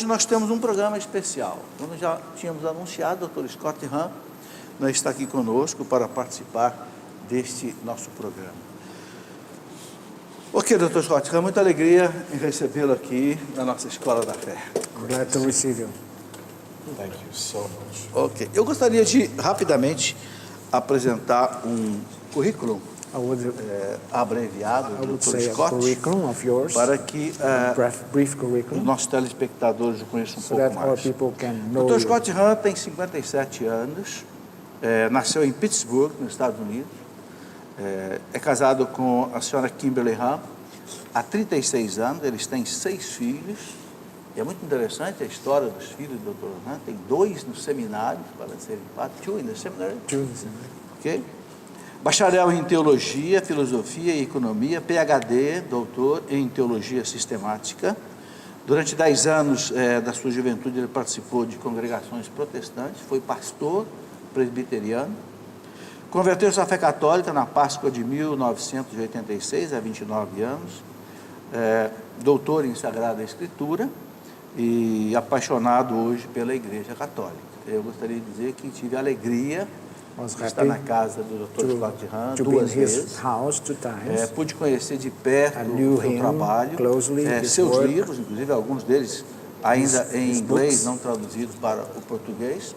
hoje nós temos um programa especial. Como já tínhamos anunciado, o Dr. Scott Hahn está aqui conosco para participar deste nosso programa. Ok, Dr. Scott Hahn, muita alegria em recebê-lo aqui na nossa Escola da Fé. Glad to receive you. Thank you so much. Ok, eu gostaria de rapidamente apresentar um currículo I would abreviado do Dr. say a Scott, curriculum of yours, para que brief os curriculum, nossos telespectadores o conheçam um so pouco that our mais. people can know Dr. you. Scott Hahn tem 57 anos, nasceu em Pittsburgh, nos Estados Unidos, é casado com a senhora Kimberly Hahn há 36 anos, eles têm 6 filhos, e é muito interessante a história dos filhos do Dr. Hahn, tem 2 no seminário, para serem 2 in the seminary, ok? Bacharel em Teologia, Filosofia e Economia, PhD, doutor em Teologia Sistemática. Durante 10 anos da sua juventude ele participou de congregações protestantes, foi pastor presbiteriano, converteu-se à fé católica na Páscoa de 1986, há 29 anos, doutor em Sagrada Escritura e apaixonado hoje pela Igreja Católica. Eu gostaria de dizer que tive a alegria de estar na casa do Dr. Scott Hahn duas vezes. Pude conhecer de perto o seu trabalho, seus livros, inclusive alguns deles ainda em inglês, não traduzidos para o português.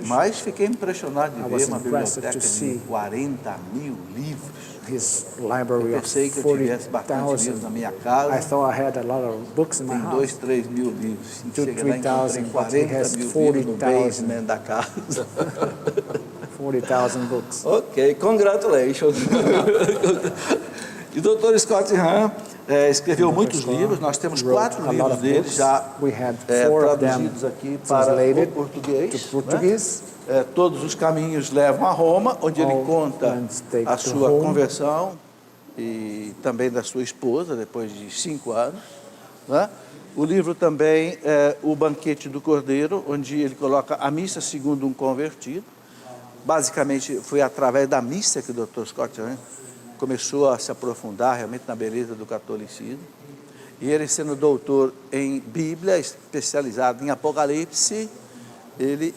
Mas fiquei impressionado de ver uma biblioteca de 40 mil livros. Eu pensei que eu tivesse bastante livros na minha casa. Tem 2, 3 mil livros. Cheguei lá e encontrei 40 mil livros no basement da casa. 40,000 books. Ok, congratulations. E o Dr. Scott Hahn escreveu muitos livros, nós temos 4 livros dele já traduzidos aqui para o português. Todos os caminhos levam a Roma, onde ele conta a sua conversão e também da sua esposa, depois de 5 anos. Né? O livro também é O Banquete do Cordeiro, onde ele coloca a missa segundo um convertido. Basicamente, foi através da missa que o Dr. Scott Hahn começou a se aprofundar realmente na beleza do catolicismo. E ele, sendo doutor em Bíblia, especializado em Apocalipse, ele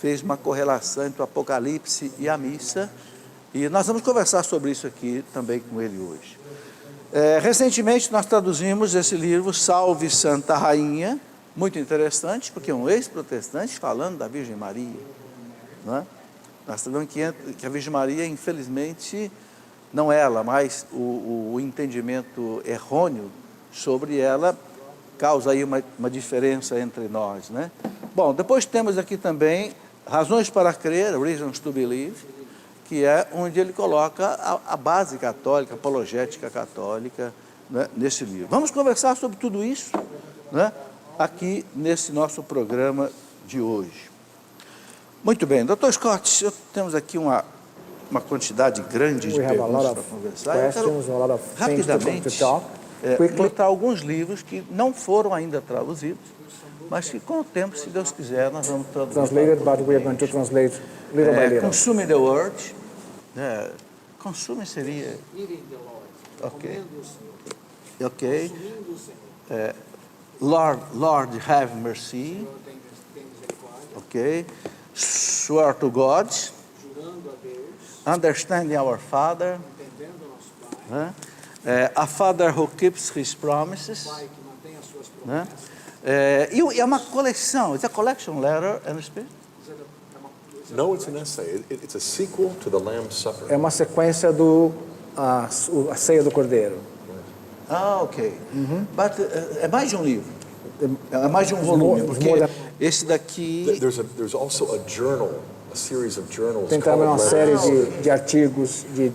fez uma correlação entre o Apocalipse e a missa. E nós vamos conversar sobre isso aqui também com ele hoje. Recentemente, nós traduzimos esse livro, Salve Santa Rainha, muito interessante, porque é um ex-protestante falando da Virgem Maria. Não é? Nós sabemos que a Virgem Maria, infelizmente, não ela, mas o entendimento errôneo sobre ela causa aí uma diferença entre nós, né? Bom, depois temos aqui também Razões para Crer, Reasons to Believe, que é onde ele coloca a base católica, a apologética católica, né, nesse livro. Vamos conversar sobre tudo isso, né, aqui nesse nosso programa de hoje. Muito bem, Dr. Scott, temos aqui uma quantidade grande de perguntas para conversar. Eu quero rapidamente mostrar alguns livros que não foram ainda traduzidos, mas que com o tempo, se Deus quiser, nós vamos traduzir. Consuming the Word. Consuming seria... Ok. Lord have mercy. Ok. Swear to God. Understanding our Father. A Father who keeps his promises. E é uma coleção. It's a collection letter and spirit. No, it's an essay. It's a sequel to the Lamb's Supper. É uma sequência a ceia do Cordeiro. Ok. But é mais de um livro. É mais de um volume, porque esse daqui... There's also a journal, a series of journals. Tem também uma série de artigos, de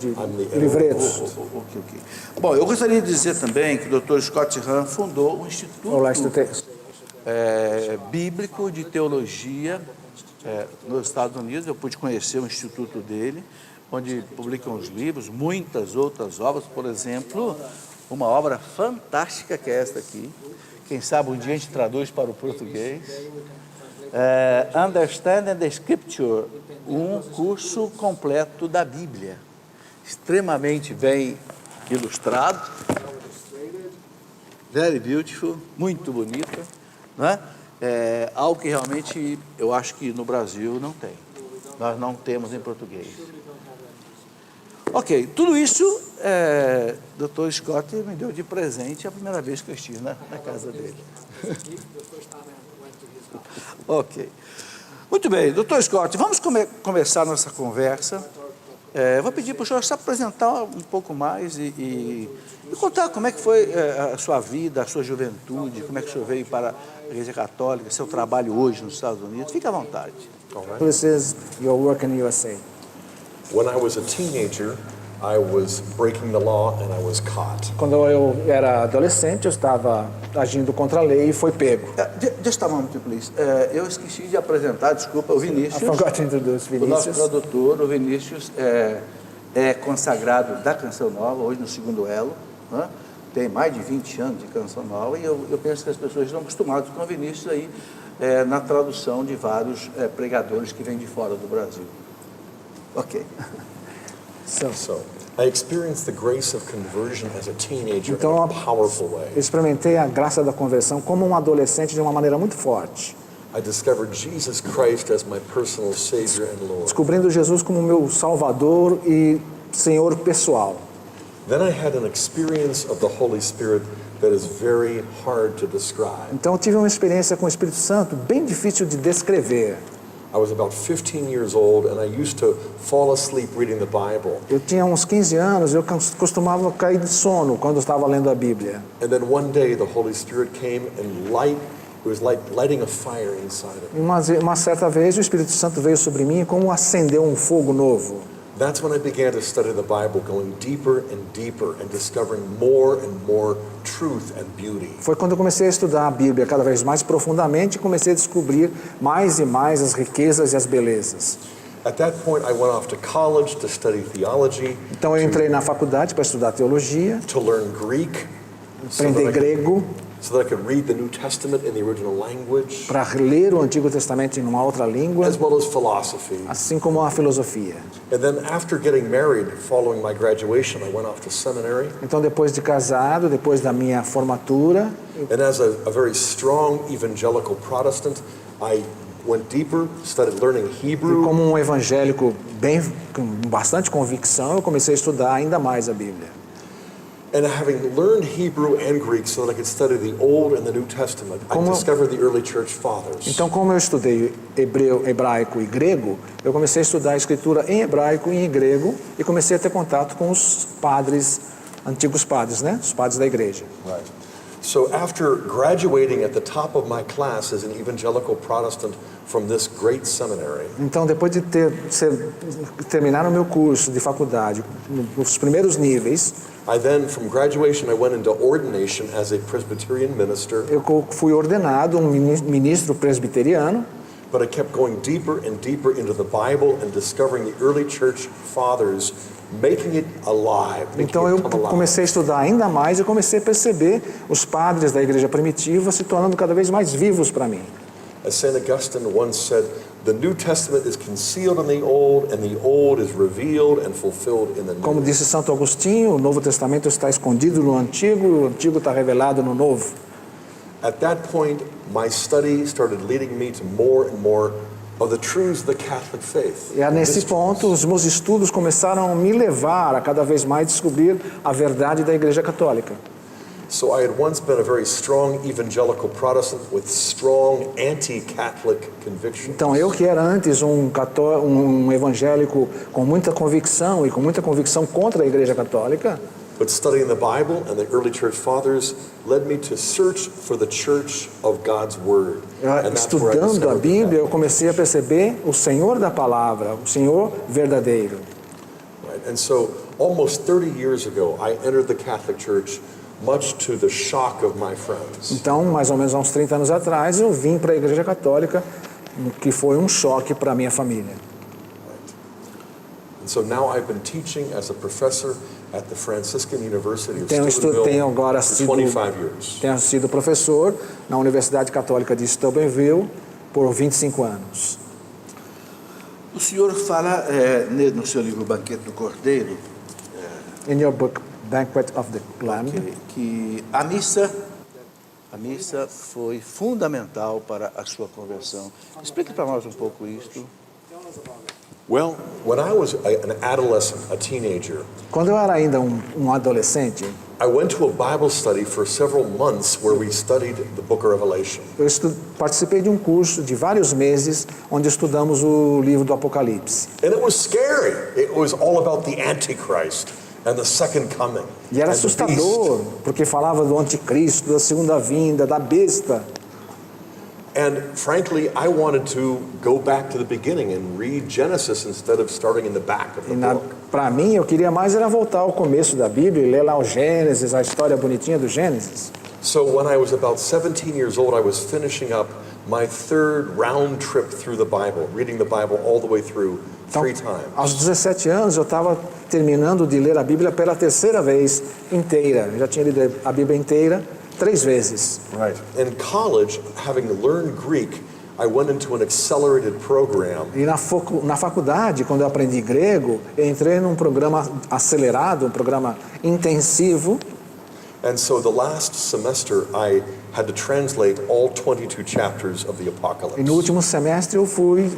livretos. Ok. Bom, eu gostaria de dizer também que o Dr. Scott Hahn fundou um instituto bíblico de teologia nos Estados Unidos. Eu pude conhecer o instituto dele, onde publicam os livros, muitas outras obras, por exemplo, uma obra fantástica que é esta aqui. Quem sabe um dia a gente traduz para o português. Understanding the Scripture, um curso completo da Bíblia, extremamente bem ilustrado, very beautiful, muito bonita. né? É algo que realmente eu acho que no Brasil não tem. Nós não temos em português. Ok, tudo isso, Dr. Scott me deu de presente a primeira vez que eu estive na casa dele. Ok. Muito bem, Dr. Scott, vamos começar nossa conversa. Vou pedir para o senhor se apresentar um pouco mais e contar como é que foi a sua vida, a sua juventude, como é que o senhor veio para a Igreja Católica, seu trabalho hoje nos Estados Unidos. Fique à vontade. This is your work in the USA. When I was a teenager, I was breaking the law and I was caught. Quando eu era adolescente, eu estava agindo contra a lei e foi pego. Just a moment, please. Eu esqueci de apresentar, desculpa, o Vinícius. I forgot to introduce O nosso Vinicius. tradutor, o Vinícius, é consagrado da Canção Nova, hoje no segundo elo, né? Tem mais de 20 anos de Canção Nova, e eu penso que as pessoas estão acostumadas com o Vinícius aí, na tradução de vários pregadores que vêm de fora do Brasil. Ok. So I experienced the grace of conversion as a teenager Então, in a powerful way. eu experimentei a graça da conversão como um adolescente de uma maneira muito forte, I discovered Jesus Christ as my personal Savior and Lord. descobrindo Jesus como meu Salvador e Senhor pessoal. Then I had an experience of the Holy Spirit that is very hard to describe. Então eu tive uma experiência com o Espírito Santo bem difícil de descrever. I was about 15 years old and I used to fall asleep reading the Bible. Eu tinha uns 15 anos, eu costumava cair de sono quando eu estava lendo a Bíblia. And then one day the Holy Spirit came and it was like lighting a fire inside of me. E uma certa vez o Espírito Santo veio sobre mim como acendeu um fogo novo. That's when I began to study the Bible, going deeper and discovering more and more truth and beauty. Foi quando eu comecei a estudar a Bíblia cada vez mais profundamente e comecei a descobrir mais e mais as riquezas e as belezas. At that point, I went off to college to study theology, Então eu entrei na faculdade para estudar teologia, to learn Greek, aprender grego, so that I could read the New Testament in the original language, para ler o Antigo Testamento em uma outra língua, as well as philosophy. assim como a filosofia. And then after getting married, following my graduation, I went off to seminary. Então depois de casado, depois da minha formatura, And as a very strong evangelical Protestant, I went deeper, started learning Hebrew. como um evangélico com bastante convicção, eu comecei a estudar ainda mais a Bíblia. And having learned Hebrew and Greek so that I could study the Old and the New Testament, I discovered the early church fathers. Então, como eu estudei hebraico e grego, eu comecei a estudar a escritura em hebraico e em grego e comecei a ter contato com os padres, antigos padres, né? Os padres da igreja. Right. So after graduating at the top of my class as an evangelical Protestant from this great seminary, Então, depois de terminar o meu curso de faculdade, nos primeiros níveis, I then, from graduation, I went into ordination as a Presbyterian minister, eu fui ordenado um ministro presbiteriano, but I kept going deeper and deeper into the Bible and discovering the early church fathers, making it alive. Então eu comecei a estudar ainda mais e comecei a perceber os padres da igreja primitiva se tornando cada vez mais vivos para mim. As St. Augustine once said, the New Testament is concealed in the Old, and the Old is revealed and fulfilled in the New. Como disse Santo Agostinho, o Novo Testamento está escondido no Antigo e o Antigo está revelado no Novo. At that point, my study started leading me to more and more of the truths of the Catholic faith. E nesse ponto, os meus estudos começaram a me levar a cada vez mais descobrir a verdade da Igreja Católica. So I had once been a very strong evangelical Protestant with strong anti-Catholic convictions. Então, eu que era antes um evangélico com muita convicção e com muita convicção contra a Igreja Católica, But studying the Bible and the early church fathers led me to search for the church of God's Word. And that's where I estudando a discovered the Bíblia, eu comecei a perceber o Senhor da Palavra, o Senhor verdadeiro. Right? And so almost 30 years ago, I entered the Catholic Church much to the shock of my friends. Então, mais ou menos há uns 30 anos atrás, eu vim para a Igreja Católica, que foi um choque para a minha família. And so now I've been teaching as a professor at the Franciscan University of Steubenville Tenho agora for 25 years. Tenho sido professor na Universidade Católica de Steubenville por 25 anos. O senhor fala no seu livro Banquete do Cordeiro, In your book, Banquet of the Lamb, que a missa A missa foi fundamental para a sua conversão. Explique para nós um pouco isto. Well, when I was an adolescent, a teenager, Quando eu era ainda um adolescente, I went to a Bible study for several months where we studied the book of Revelation. eu participei de um curso de vários meses onde estudamos o livro do Apocalipse. And it was scary. It was all about the Antichrist and the second coming. E era and the beast. assustador, porque falava do anticristo, da segunda vinda, da besta. And frankly, I wanted to go back to the beginning and read Genesis instead of starting in the back of the book. Para mim, eu queria mais era voltar ao começo da Bíblia e ler lá o Gênesis, a história bonitinha do Gênesis. So when I was about 17 years old, I was finishing up my third round trip through the Bible, reading the Bible all the way through Então, 3 times. aos 17 anos, eu estava terminando de ler a Bíblia pela terceira vez inteira. Eu já tinha lido a Bíblia inteira 3 vezes. Right. In college, having learned Greek, I went into an accelerated program. E na faculdade, quando eu aprendi grego, eu entrei num programa acelerado, um programa intensivo. And so the last semester, I had to translate all 22 chapters of the E no Apocalypse. último semestre eu foi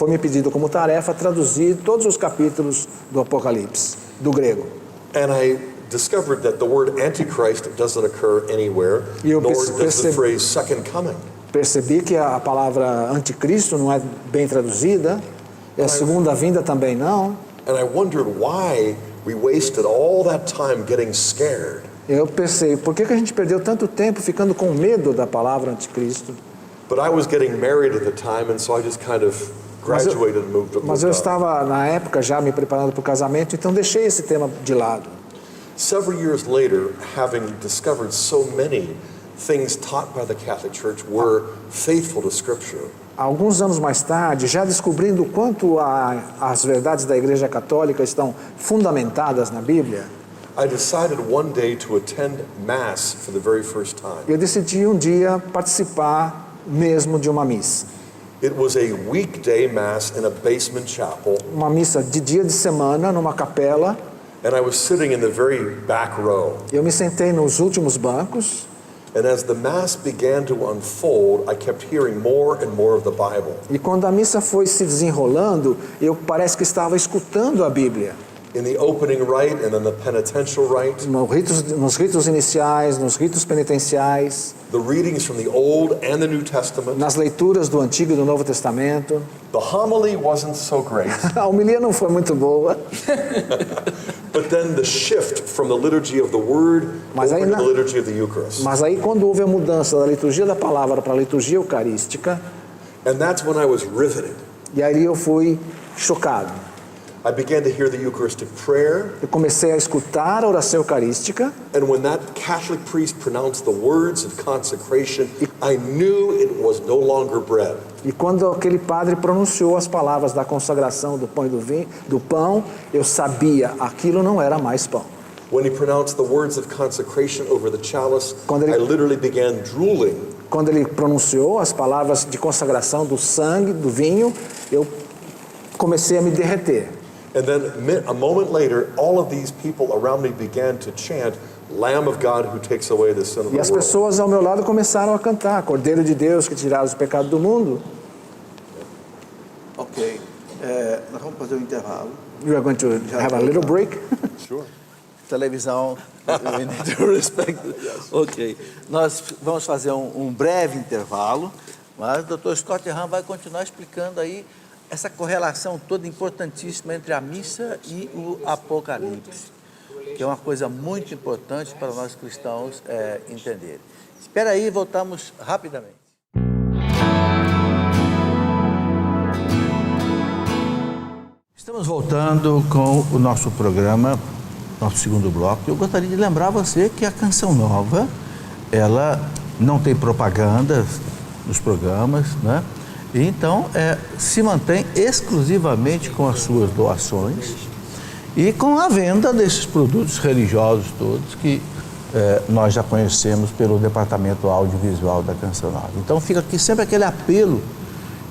me pedido como tarefa traduzir todos os capítulos do Apocalipse, do grego. And I discovered that the word Antichrist doesn't occur anywhere, E eu nor does the percebi- phrase second coming. Percebi que a palavra anticristo não é bem traduzida, e a segunda vinda também não. And I wondered why we wasted all that time getting scared. Eu pensei, por que a gente perdeu tanto tempo ficando com medo da palavra anticristo? But I was getting married at the time, and so I just kind of graduated and moved Mas eu on. estava, na época, já me preparando para o casamento, então deixei esse tema de lado. Several years later, having discovered so many things taught by the Catholic Church were faithful to Scripture, Alguns anos mais tarde, já descobrindo o quanto as verdades da Igreja Católica estão fundamentadas na Bíblia, I decided one day to attend Mass for the very first time. eu decidi um dia participar mesmo de uma missa. It was a weekday Mass in a basement chapel, Uma missa de dia de semana, numa capela. and I was sitting in the very back row. Eu me sentei nos últimos bancos. And as the Mass began to unfold, I kept hearing more and more of the Bible. E quando a missa foi se desenrolando, eu parece que estava escutando a Bíblia. In the opening rite and then the penitential rite, Nos ritos iniciais, nos ritos penitenciais, the readings from the Old and the New Testament. nas leituras do Antigo e do Novo Testamento. The homily wasn't so great, A homilia não foi muito boa, but then the shift from the liturgy of the Word Mas aí over to na- the liturgy of the Eucharist. mas aí quando houve a mudança da liturgia da palavra para a liturgia eucarística, And that's when I was riveted. e aí eu fui chocado. I began to hear the Eucharistic prayer, Eu comecei a escutar a oração eucarística, and when that Catholic priest pronounced the words of consecration, I knew it was no longer bread. e quando aquele padre pronunciou as palavras da consagração do pão e do pão, eu sabia, aquilo não era mais pão. When he pronounced the words of consecration over the chalice, Quando ele- I literally began drooling. Quando ele pronunciou as palavras de consagração do sangue, do vinho, eu comecei a me derreter. And then a moment later, all of these people around me began to chant, Lamb of God who takes away the sin of E the as world. pessoas ao meu lado começaram a cantar, Cordeiro de Deus que tiraram o pecado do mundo. Ok. Nós vamos fazer um intervalo. We are going to have a little break. Sure. Televisão, we need to respect. Ok. Nós vamos fazer um breve intervalo, mas o Dr. Scott Hahn vai continuar explicando aí essa correlação toda importantíssima entre a missa e o Apocalipse, que é uma coisa muito importante para nós cristãos entenderem. Espera aí, voltamos rapidamente. Estamos voltando com o nosso programa, nosso segundo bloco. Eu gostaria de lembrar você que a Canção Nova, ela não tem propaganda nos programas, né? E então se mantém exclusivamente com as suas doações e com a venda desses produtos religiosos todos que nós já conhecemos pelo Departamento Audiovisual da Canção Nova. Então fica aqui sempre aquele apelo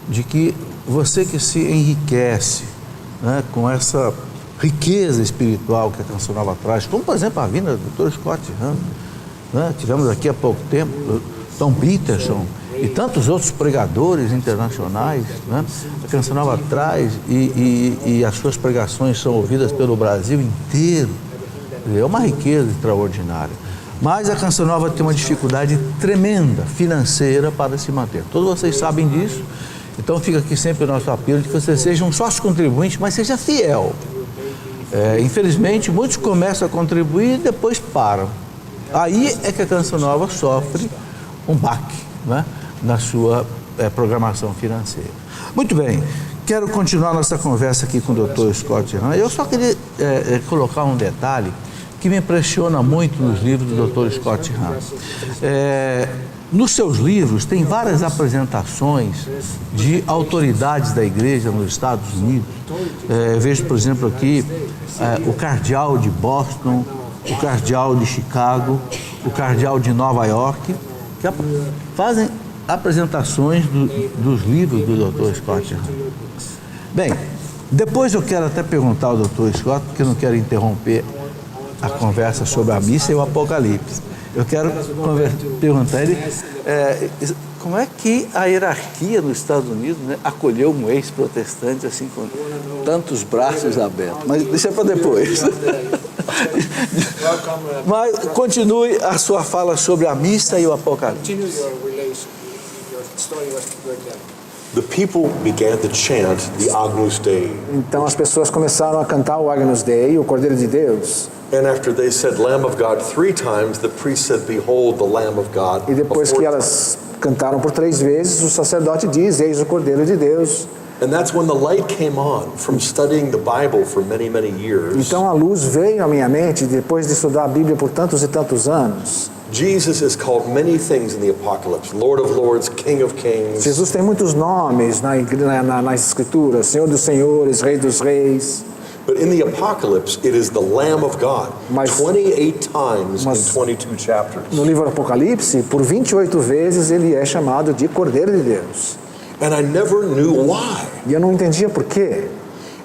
de que você que se enriquece, né, com essa riqueza espiritual que a Canção Nova traz, como por exemplo a vinda do Dr. Scott Hahn, né? Tivemos aqui há pouco tempo Tom Peterson e tantos outros pregadores internacionais, né? A Canção Nova traz e as suas pregações são ouvidas pelo Brasil inteiro. É uma riqueza extraordinária. Mas a Canção Nova tem uma dificuldade tremenda financeira para se manter. Todos vocês sabem disso. Então fica aqui sempre o nosso apelo de que vocês sejam sócios contribuintes, mas seja fiel. Infelizmente, muitos começam a contribuir e depois param. Aí é que a Canção Nova sofre um baque, né, na sua programação financeira. Muito bem, quero continuar nossa conversa aqui com o Dr. Scott Hahn. Eu só queria colocar um detalhe que me impressiona muito nos livros do Dr. Scott Hahn. Nos seus livros tem várias apresentações de autoridades da igreja nos Estados Unidos. Vejo, por exemplo, aqui o cardeal de Boston, o cardeal de Chicago, o cardeal de Nova York, que fazem apresentações dos livros do Dr. Scott Hahn. Bem, depois eu quero até perguntar ao Dr. Scott, porque eu não quero interromper a conversa sobre a missa e o Apocalipse. Eu quero perguntar a ele como é que a hierarquia nos Estados Unidos, né, acolheu um ex-protestante assim com tantos braços abertos. Mas deixa para depois. Mas continue a sua fala sobre a missa e o Apocalipse. The people began to chant the Agnus Dei. Então as pessoas começaram a cantar o Agnus Dei, o Cordeiro de Deus. And after they said Lamb of God 3 times, the priest said, Behold the Lamb of God. E depois que elas cantaram por 3 vezes, o sacerdote diz, eis o Cordeiro de Deus. And that's when the light came on from studying the Bible for many, many years. Então a luz veio à minha mente depois de estudar a Bíblia por tantos e tantos anos. Jesus is called many things in the Apocalypse, Lord of Lords, King of Kings. Jesus tem muitos nomes nas Escrituras, Senhor dos Senhores, Rei dos Reis. But in the Apocalypse, it is the Lamb of God, 28 times in 22 chapters. No livro Apocalipse, por 28 vezes ele é chamado de Cordeiro de Deus. And I never knew why. E eu não entendia por quê.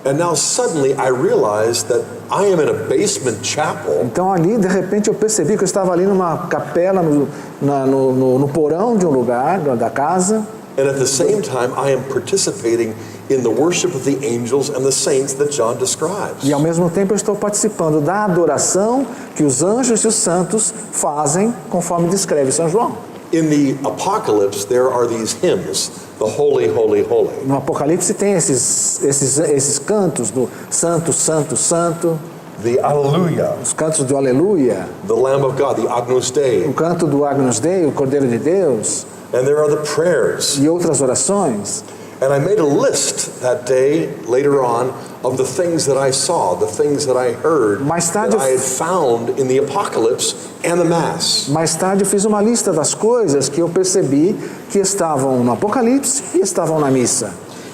And now suddenly I realized that I am in a basement chapel. Então ali, de repente, eu percebi que eu estava ali numa capela, no porão de um lugar, da casa. And at the same time, I am participating in the worship of the angels and the saints that John describes. E ao mesmo tempo eu estou participando da adoração que os anjos e os santos fazem, conforme descreve São João. In the Apocalypse, there are these hymns, the Holy, Holy, Holy. No Apocalipse tem esses cantos do Santo, Santo, Santo. The Alleluia. Os cantos do Aleluia. The Lamb of God, the Agnus Dei. O canto do Agnus Dei, o Cordeiro de Deus. And there are the prayers. E outras orações. And I made a list that day, later on, of the things that I saw, the things that I heard, that I had found in the Apocalypse and the Mass. Mais tarde eu fiz uma lista das coisas que eu percebi que estavam no Apocalipse e estavam na missa.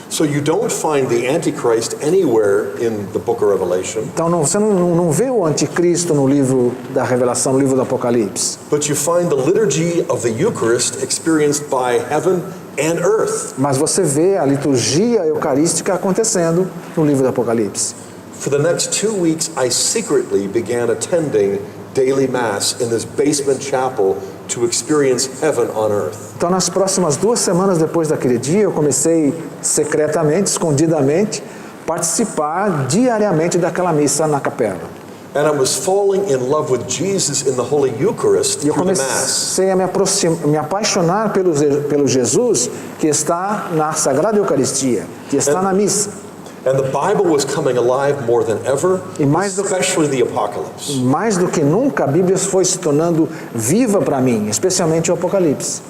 So you don't find the Antichrist anywhere in the book of Revelation. Então você não vê o anticristo no livro da Revelação, no livro do Apocalipse. But you find the liturgy of the Eucharist experienced by heaven and earth. Mas você vê a liturgia eucarística acontecendo no livro do Apocalipse. For the next 2 weeks, I secretly began attending daily mass in this basement chapel to experience heaven on earth. Então nas próximas 2 semanas depois daquele dia, eu comecei secretamente, escondidamente, participar diariamente daquela missa na capela. And I was falling in love with Jesus in the Holy Eucharist E eu through the Mass. comecei a me apaixonar pelo Jesus que está na Sagrada Eucaristia, que está na missa. And the Bible was coming alive more than ever, especially the Apocalypse. Mais do que nunca, a Bíblia foi se tornando viva para mim, especialmente o Apocalipse.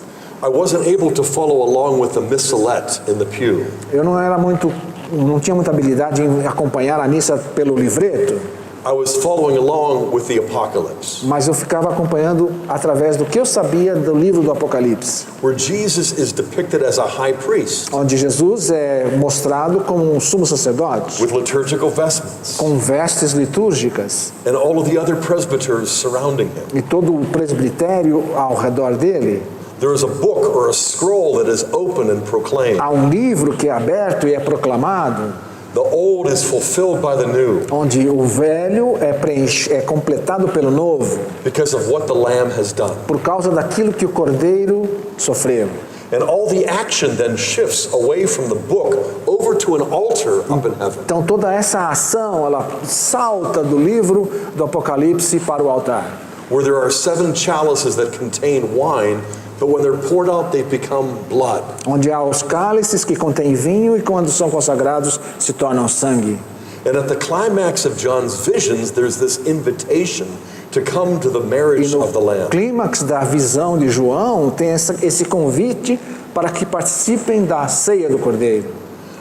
I wasn't able to follow along with the missalette in the pew. Eu não tinha muita habilidade em acompanhar a missa pelo livreto. I was following along with the Apocalypse. Mas eu ficava acompanhando através do que eu sabia do livro do Apocalipse. Where Jesus is depicted as a high priest. Onde Jesus é mostrado como um sumo sacerdote. With liturgical vestments. Com vestes litúrgicas. And all of the other presbyters surrounding him. E todo o presbitério ao redor dele. There is a book or a scroll that is open and proclaimed. Há livro que é aberto e é proclamado. The old is fulfilled by the new. Onde o velho é completado pelo novo. Because of what the Lamb has done. Por causa daquilo que o Cordeiro sofreu. And all the action then shifts away from the book over to an altar up in heaven. Então toda essa ação, ela salta do livro do Apocalipse para o altar. Where there are 7 chalices that contain wine, but when they're poured out, they become blood. Onde há os cálices que contêm vinho e quando são consagrados se tornam sangue. And at the climax of John's visions, there's this invitation to come to the marriage of the Lamb. No clímax da visão de João tem esse convite para que participem da ceia do Cordeiro.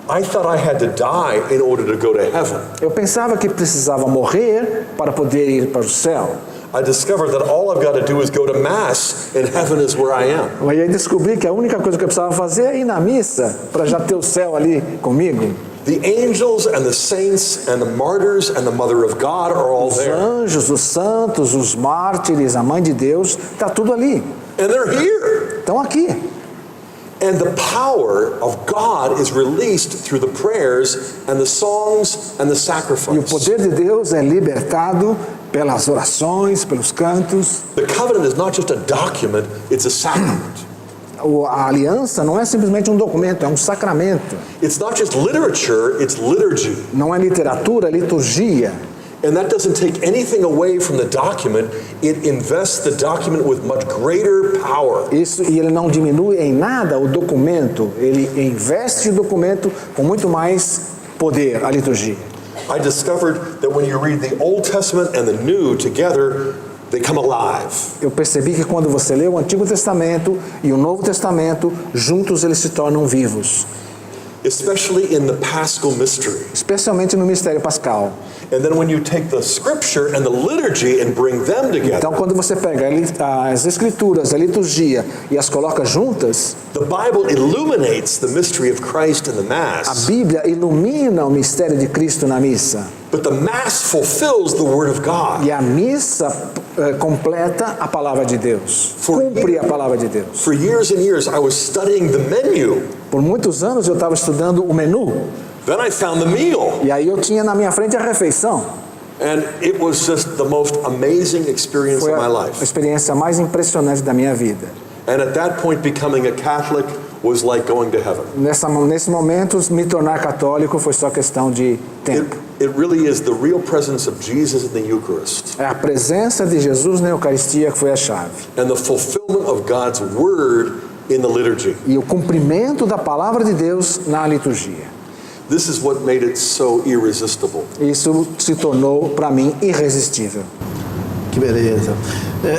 I thought I had to die in order to go to heaven. Eu pensava que precisava morrer para poder ir para o céu. I discovered that all I've got to do is go to mass and heaven is where I am. E aí descobri que a única coisa que eu precisava fazer é ir na missa para já ter o céu ali comigo. The angels and the saints and the martyrs and the mother of God are all Os there. anjos, os santos, os mártires, a mãe de Deus, está tudo ali. And they're here. Estão aqui. And the power of God is released through the prayers and the songs and the E o sacrifice. poder de Deus é libertado pelas orações, pelos cantos. The covenant is not just a document, it's a sacrament. A aliança não é simplesmente um documento, é um sacramento. It's not just literature, it's liturgy. Não é literatura, é liturgia. And that doesn't take anything away from the document. It invests the document with much greater power. Isso, e ele não diminui em nada o documento, ele investe o documento com muito mais poder, a liturgia. I discovered that when you read the Old Testament and the New together, they come alive. Eu percebi que quando você lê o Antigo Testamento e o Novo Testamento, juntos eles se tornam vivos. Especially in the Paschal mystery. Especialmente no mistério pascal. And then when you take the scripture and the liturgy and bring them together. Então quando você pega as escrituras, a liturgia e as coloca juntas, the Bible illuminates the mystery of Christ in the a Mass. Bíblia ilumina o mistério de Cristo na missa. But the Mass fulfills the Word of God. E a missa completa a palavra de Deus. Cumpre a palavra de Deus. For years and years I was studying the menu. Por muitos anos eu estava estudando o menu. Then I found the meal. E aí eu tinha na minha frente a refeição. And it was just the most amazing experience Foi of my a life. experiência mais impressionante da minha vida. And at that point becoming a Catholic was like going to heaven. Nesse momento, me tornar católico foi só questão de tempo. It really is the real presence of Jesus in the Eucharist. É a presença de Jesus na Eucaristia que foi a chave. And the fulfillment of God's Word in the liturgy. E o cumprimento da palavra de Deus na liturgia. This is what made it so irresistible. Isso se tornou para mim irresistível. Que beleza.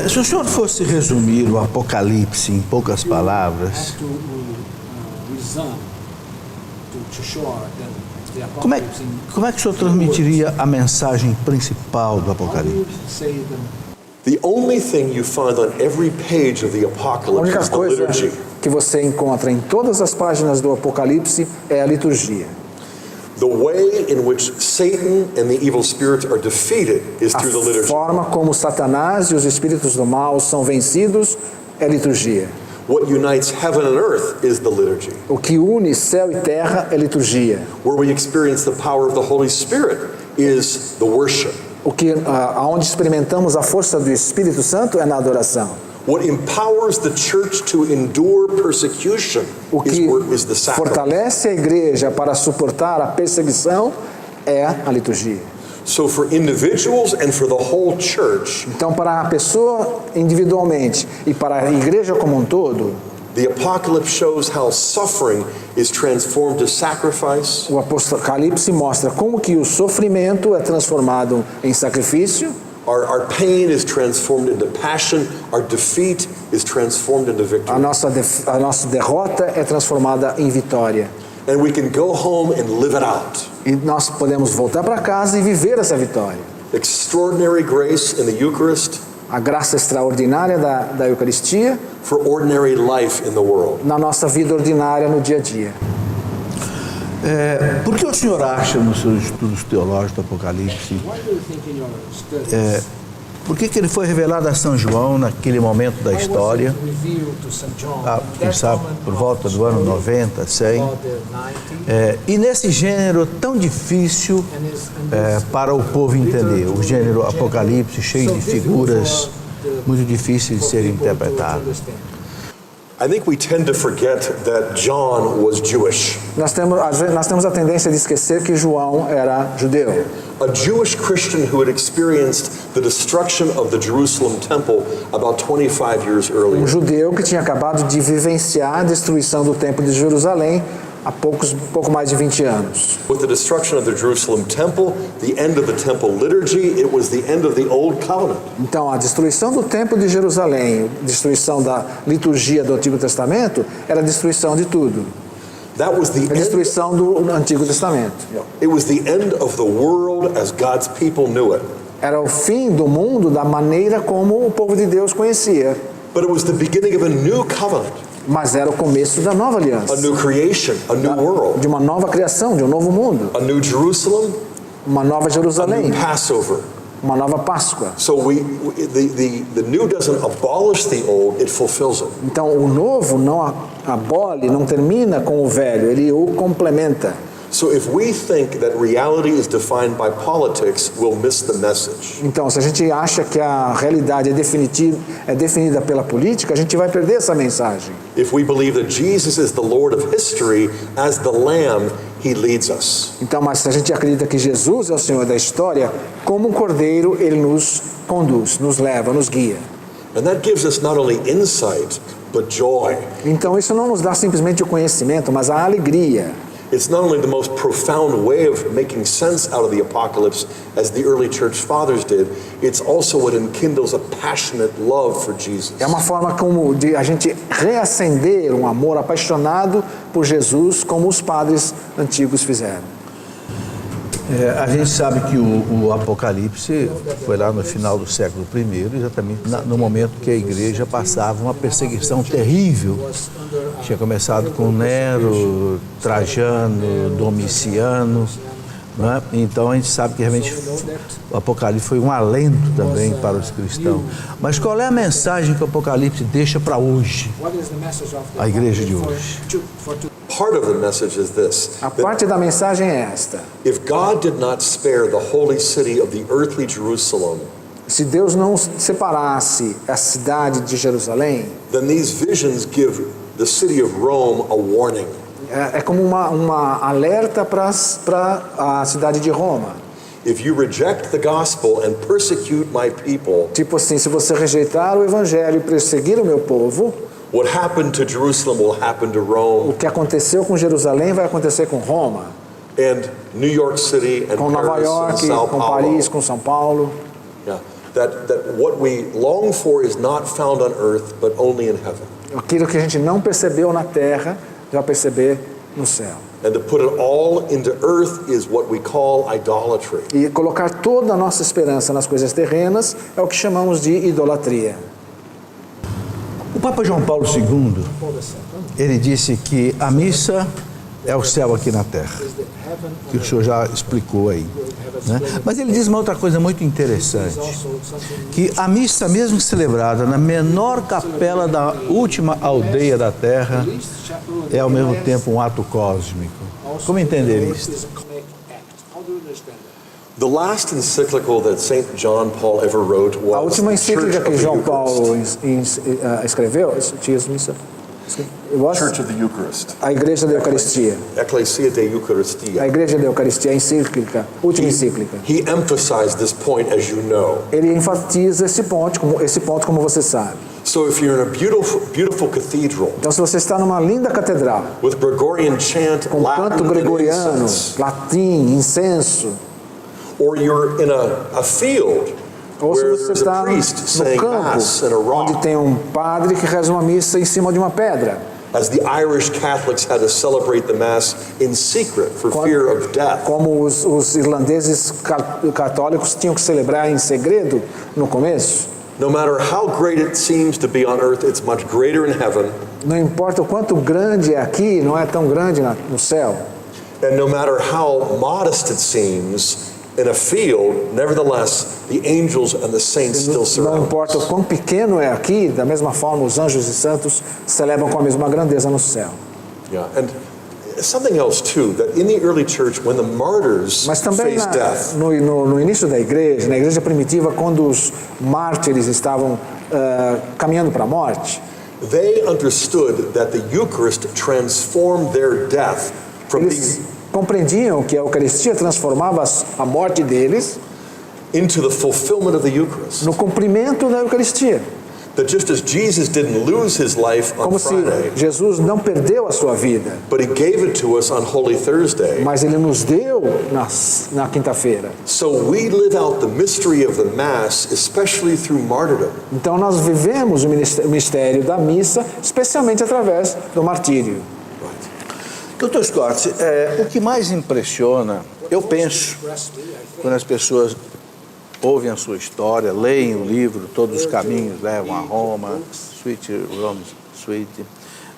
Se o senhor fosse resumir o Apocalipse em poucas palavras, como é que o senhor transmitiria a mensagem principal do Apocalipse? The only thing you find on every page of the A Apocalypse única is the coisa liturgy. que você encontra em todas as páginas do Apocalipse é a liturgia. The way in which Satan and the evil spirits are defeated is through the A liturgy. forma como Satanás e os espíritos do mal são vencidos é liturgia. What unites heaven and earth is the liturgy, O que une céu e terra é liturgia. where we experience the power of the Holy Spirit is the worship. O que aonde experimentamos a força do Espírito Santo é na adoração. What empowers the church to endure persecution O que is the sacrament. fortalece a igreja para suportar a perseguição é a liturgia. So for individuals and for the whole church, Então, para a pessoa individualmente e para a igreja como um todo, the apocalypse shows how suffering is transformed to sacrifice, o Apocalipse mostra como que o sofrimento é transformado em sacrifício, our pain is transformed into passion, our defeat is transformed into victory. a nossa derrota é transformada em vitória. And we can go home and live it out. E nós podemos voltar para casa e viver essa vitória. Extraordinary grace in the Eucharist A graça extraordinária da Eucaristia for ordinary life in the world. na nossa vida ordinária no dia a dia. Por que o senhor acha, nos seus estudos teológicos do Apocalipse, Por que ele foi revelado a São João naquele momento da história? Quem sabe por volta do ano 90, 100. E nesse gênero tão difícil para o povo entender, o gênero Apocalipse, cheio de figuras muito difíceis de serem interpretadas. I think we tend to forget that John was Jewish. Nós temos a tendência de esquecer que João era judeu. A Jewish Christian who had experienced the destruction of the Jerusalem temple about 25 years earlier. Judeu que tinha acabado de vivenciar a destruição do templo de Jerusalém há pouco mais de 20 anos. With the destruction of the Jerusalem temple, the end of the temple liturgy, it was the end of the old covenant. Então, a destruição do templo de Jerusalém, destruição da liturgia do Antigo Testamento, era a destruição de tudo. That was the A destruição do Antigo Testamento. It was the end of the world as God's people knew it. Era o fim do mundo da maneira como o povo de Deus conhecia. But it was the beginning of a new covenant. Mas era o começo da nova aliança. A new creation, a new world. De uma nova criação, de um novo mundo. A new Jerusalem. Uma nova Jerusalém. A new Passover. Uma nova Páscoa. So the new doesn't abolish the old, it fulfills it. Então o novo não abole, não termina com o velho, ele o complementa. So if we think that reality is defined by politics, we'll miss the message. Então, se a gente acha que a realidade é definida pela política, a gente vai perder essa mensagem. If we believe that Jesus is the Lord of history, as the Lamb, He leads us. Então, mas se a gente acredita que Jesus é o Senhor da história, como um cordeiro, Ele nos conduz, nos leva, nos guia. And that gives us not only insight, but joy. Então, isso não nos dá simplesmente o conhecimento, mas a alegria. It's not only the most profound way of making sense out of the apocalypse, as the early church fathers did, it's also what enkindles a passionate love for Jesus. É uma forma como de a gente reacender um amor apaixonado por Jesus, como os padres antigos fizeram. A gente sabe que o Apocalipse foi lá no final do século I, exatamente no momento que a igreja passava uma perseguição terrível. Tinha começado com Nero, Trajano, Domiciano, né? Então a gente sabe que realmente o Apocalipse foi um alento também para os cristãos. Mas qual é a mensagem que o Apocalipse deixa para hoje, a igreja de hoje? Part of the message is this. A parte da mensagem é esta. If God did not spare the holy city of the earthly Jerusalem, se Deus não separasse a cidade de Jerusalém, then these visions give the city of Rome a warning. É como uma alerta para a cidade de Roma. If you reject the gospel and persecute my people, tipo assim, se você rejeitar o evangelho e perseguir o meu povo, what happened to Jerusalem will happen to Rome. O que aconteceu com Jerusalém vai acontecer com Roma. And New York City and com Nova York, com Paris, com São Paulo. Yeah. That what we long for is not found on earth, but only in heaven. Aquilo que a gente não percebeu na terra, vai perceber no céu. And to put it all into earth is what we call idolatry. E colocar toda a nossa esperança nas coisas terrenas é o que chamamos de idolatria. O Papa João Paulo II, ele disse que a missa é o céu aqui na terra, que o senhor já explicou aí, né? Mas ele diz uma outra coisa muito interessante, que a missa mesmo celebrada na menor capela da última aldeia da terra é ao mesmo tempo um ato cósmico. Como entender isso? The last encyclical that St. John Paul ever wrote was a última encíclica que João Paulo escreveu, Church of the Eucharist. A Igreja da Eucaristia. Ecclesia de Eucharistia. A Igreja da Eucaristia, a encíclica, última encíclica. He emphasized this point, as you know. Ele enfatiza esse ponto como você sabe. So if you're in a beautiful cathedral, então se você está numa linda catedral, with Gregorian chant, com canto gregoriano, latim, incenso, or you're in a field, ou se você está no campo, onde tem um padre que reza uma missa em cima de uma pedra. As the Irish Catholics had to celebrate the Mass in secret for fear of death. Como os irlandeses católicos tinham que celebrar em segredo no começo. No matter how great it seems to be on earth, it's much greater in heaven. Não importa o quanto grande é aqui, não é tão grande no céu. And no matter how modest it seems, in a field, nevertheless, the angels and the saints still Não surround importa o us. quão pequeno é aqui, da mesma forma os anjos e santos celebram com a mesma grandeza no céu. Yeah, and something else too, that in the early church, when the martyrs Mas também faced death, no início da igreja, na igreja primitiva, quando os mártires estavam caminhando para a morte, they understood that the Eucharist transformed their death from eles being compreendiam que a Eucaristia transformava a morte deles into the fulfillment of the Eucharist. no cumprimento da Eucaristia. That just as Jesus didn't lose his life on Como se Friday, Jesus não perdeu a sua vida, but he gave it to us on Holy Thursday, mas ele nos deu na quinta-feira. so we live out the mystery of the Mass, especially through martyrdom. Então nós vivemos o mistério da missa, especialmente através do martírio. Dr. Scott, o que mais impressiona, eu penso, quando as pessoas ouvem a sua história, leem o livro, Todos os Caminhos Levam a Roma, Sweet Rome Sweet,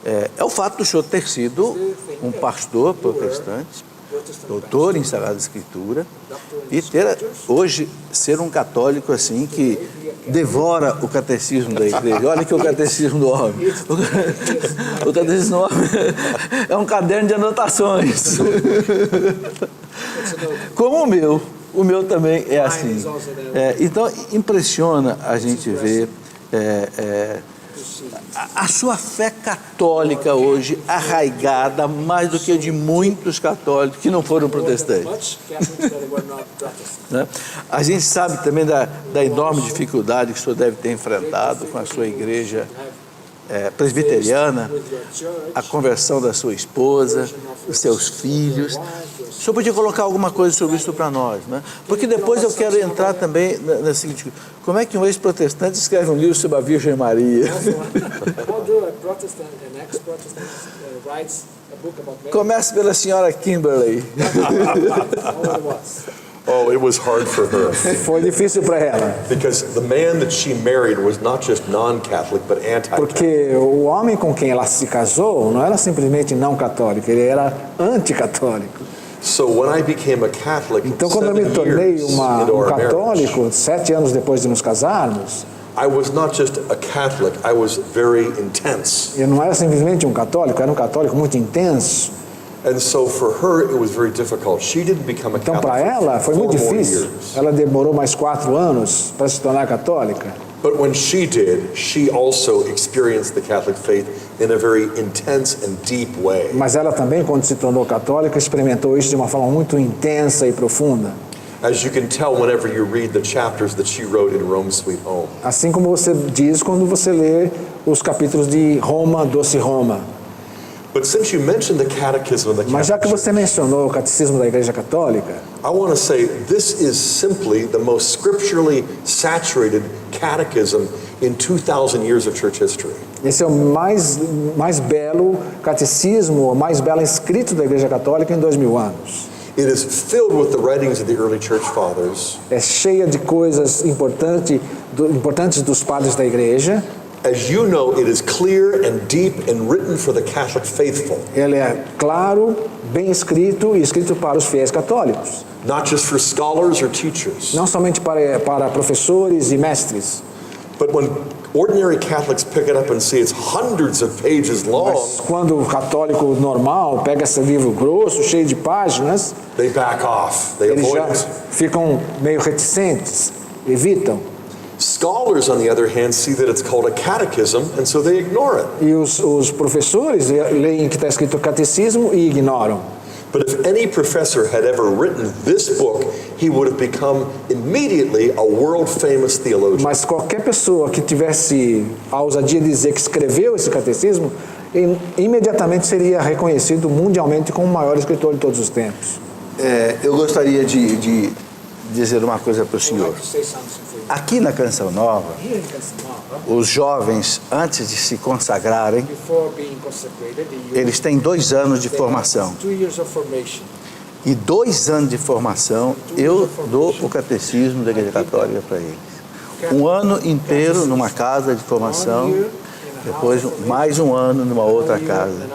é o fato do senhor ter sido um pastor protestante, doutor em Sagrada Escritura, e ter hoje ser um católico assim que devora o catecismo da igreja. Olha que o catecismo do homem. O catecismo do homem é um caderno de anotações. Como o meu. O meu também é assim. Então, impressiona a gente ver a sua fé católica hoje arraigada mais do que a de muitos católicos que não foram protestantes. Né? A gente sabe também da enorme dificuldade que o senhor deve ter enfrentado com a sua igreja presbiteriana, a conversão da sua esposa, os seus filhos. O senhor podia colocar alguma coisa sobre isso para nós, né? Porque depois eu quero entrar também na seguinte: como é que um ex-protestante escreve um livro sobre a Virgem Maria? Comece pela senhora Kimberly. Oh, it was hard for her. Foi difícil para ela. Because the man that she married was not just non-Catholic, but anti-Catholic. Porque o homem com quem ela se casou não era simplesmente não católico, ele era anticatólico. So when I became a Catholic, Então, quando eu me 7 tornei years into our católico, marriage, 7 anos depois de nos casarmos, I was not just a Catholic, I was very intense. eu não era simplesmente um católico, eu era um católico muito intenso. And so for her, it was very difficult. She didn't become a Então, para Catholic ela, foi for muito 4 more difícil. years. Ela demorou mais 4 anos para se tornar católica. But when she did, she also experienced the Catholic faith in a very intense and deep way. Mas ela também, quando se tornou católica, experimentou isso de uma forma muito intensa e profunda. As you can tell whenever you read the chapters that she wrote in Rome Sweet Home. Assim como você diz quando você lê os capítulos de Roma, Doce Roma. But since you mentioned the Catechism of the Mas já que Catholic você Church, mencionou o Catecismo da Igreja Católica, I want to say this is simply the most scripturally saturated catechism in 2,000 years of church history. esse é o mais belo catecismo, o mais belo escrito da Igreja Católica em 2000 anos. It is filled with the writings of the early church fathers. É cheia de coisas importantes dos padres da Igreja. As you know, it is clear and deep and written for the Catholic faithful, Ele é claro, bem escrito e escrito para os fiéis católicos. not just for scholars or teachers. Não somente para professores e mestres. But when ordinary Catholics pick it up and see it's hundreds of pages long, Mas quando o católico normal pega esse livro grosso, cheio de páginas, they back off. They eles já avoid it. ficam meio reticentes, evitam. Scholars, on the other hand, see that it's called a catechism, and so they ignore it. E os professores leem que está escrito catecismo e ignoram. But if any professor had ever written this book, he would have become immediately a world-famous theologian. Mas qualquer pessoa que tivesse a ousadia de dizer que escreveu esse catecismo, imediatamente seria reconhecido mundialmente como o maior escritor de todos os tempos. Eu gostaria de dizer uma coisa para o senhor. Aqui na Canção Nova, os jovens, antes de se consagrarem, eles têm 2 anos de formação. E 2 anos de formação, eu dou o catecismo da Igreja Católica para eles. 1 ano inteiro numa casa de formação, depois mais 1 ano numa outra casa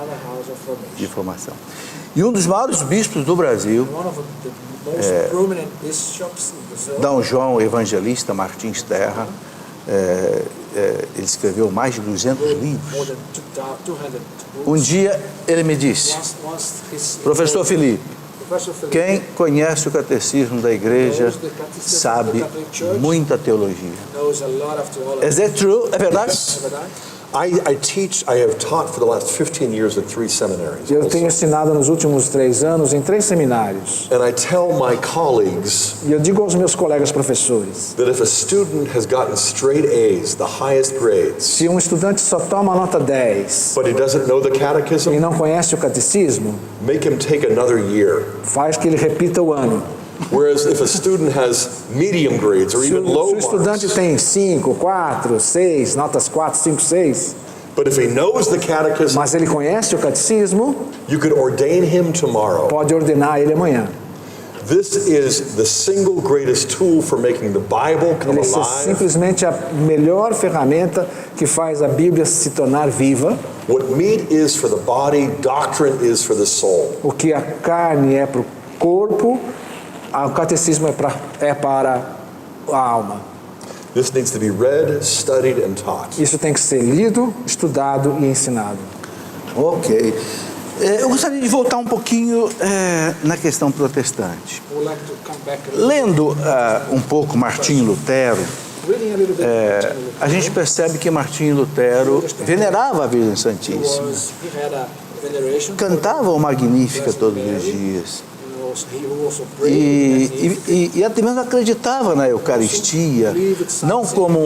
de formação. E um dos maiores bispos do Brasil, D. João Evangelista Martins Terra, ele escreveu mais de 200 livros. Um dia ele me disse: professor Felipe, quem conhece o catecismo da igreja sabe muita teologia. Is that true? É verdade? I have taught for the last 15 years at 3 seminaries. Eu tenho ensinado nos últimos 3 anos em 3 seminários. And I tell my colleagues E eu digo aos meus colegas professores, that if a student has gotten straight A's, the highest grades, se um estudante só toma nota 10 but he doesn't know the e catechism, não conhece o catecismo, make him take another year. faz que ele repita o ano. Whereas if a student has medium grades or Se even low o estudante marks, tem 5, 4, 6, notas 4, 5, 6, but if he knows the catechism, mas ele conhece o catecismo, you could ordain him tomorrow. pode ordenar ele amanhã. This is the single greatest tool for making the Bible come Ele é alive. simplesmente a melhor ferramenta que faz a Bíblia se tornar viva. What meat is for the body, doctrine is for the soul. O que a carne é para o corpo, o catecismo é para a alma. This needs to be read, studied, and taught. Isso tem que ser lido, estudado e ensinado. Ok. Eu gostaria de voltar um pouquinho na questão protestante. Lendo um pouco Martinho Lutero, a gente percebe que Martinho Lutero venerava a Virgem Santíssima, cantava o Magnífica todos os dias e até mesmo acreditava na Eucaristia, não como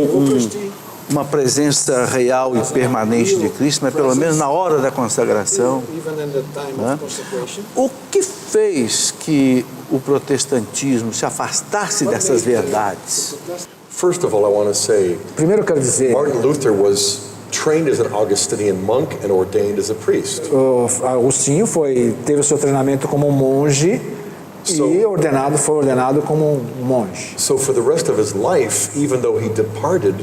uma presença real e permanente de Cristo, mas pelo menos na hora da consagração. Né? O que fez que o protestantismo se afastasse dessas verdades? First of all, I want to say, Primeiro eu quero dizer, Martin Luther was trained as an Augustinian monk and ordained as a priest. o Agostinho teve o seu treinamento como um monge e foi ordenado como um monge. So for the rest of his life, even though he departed,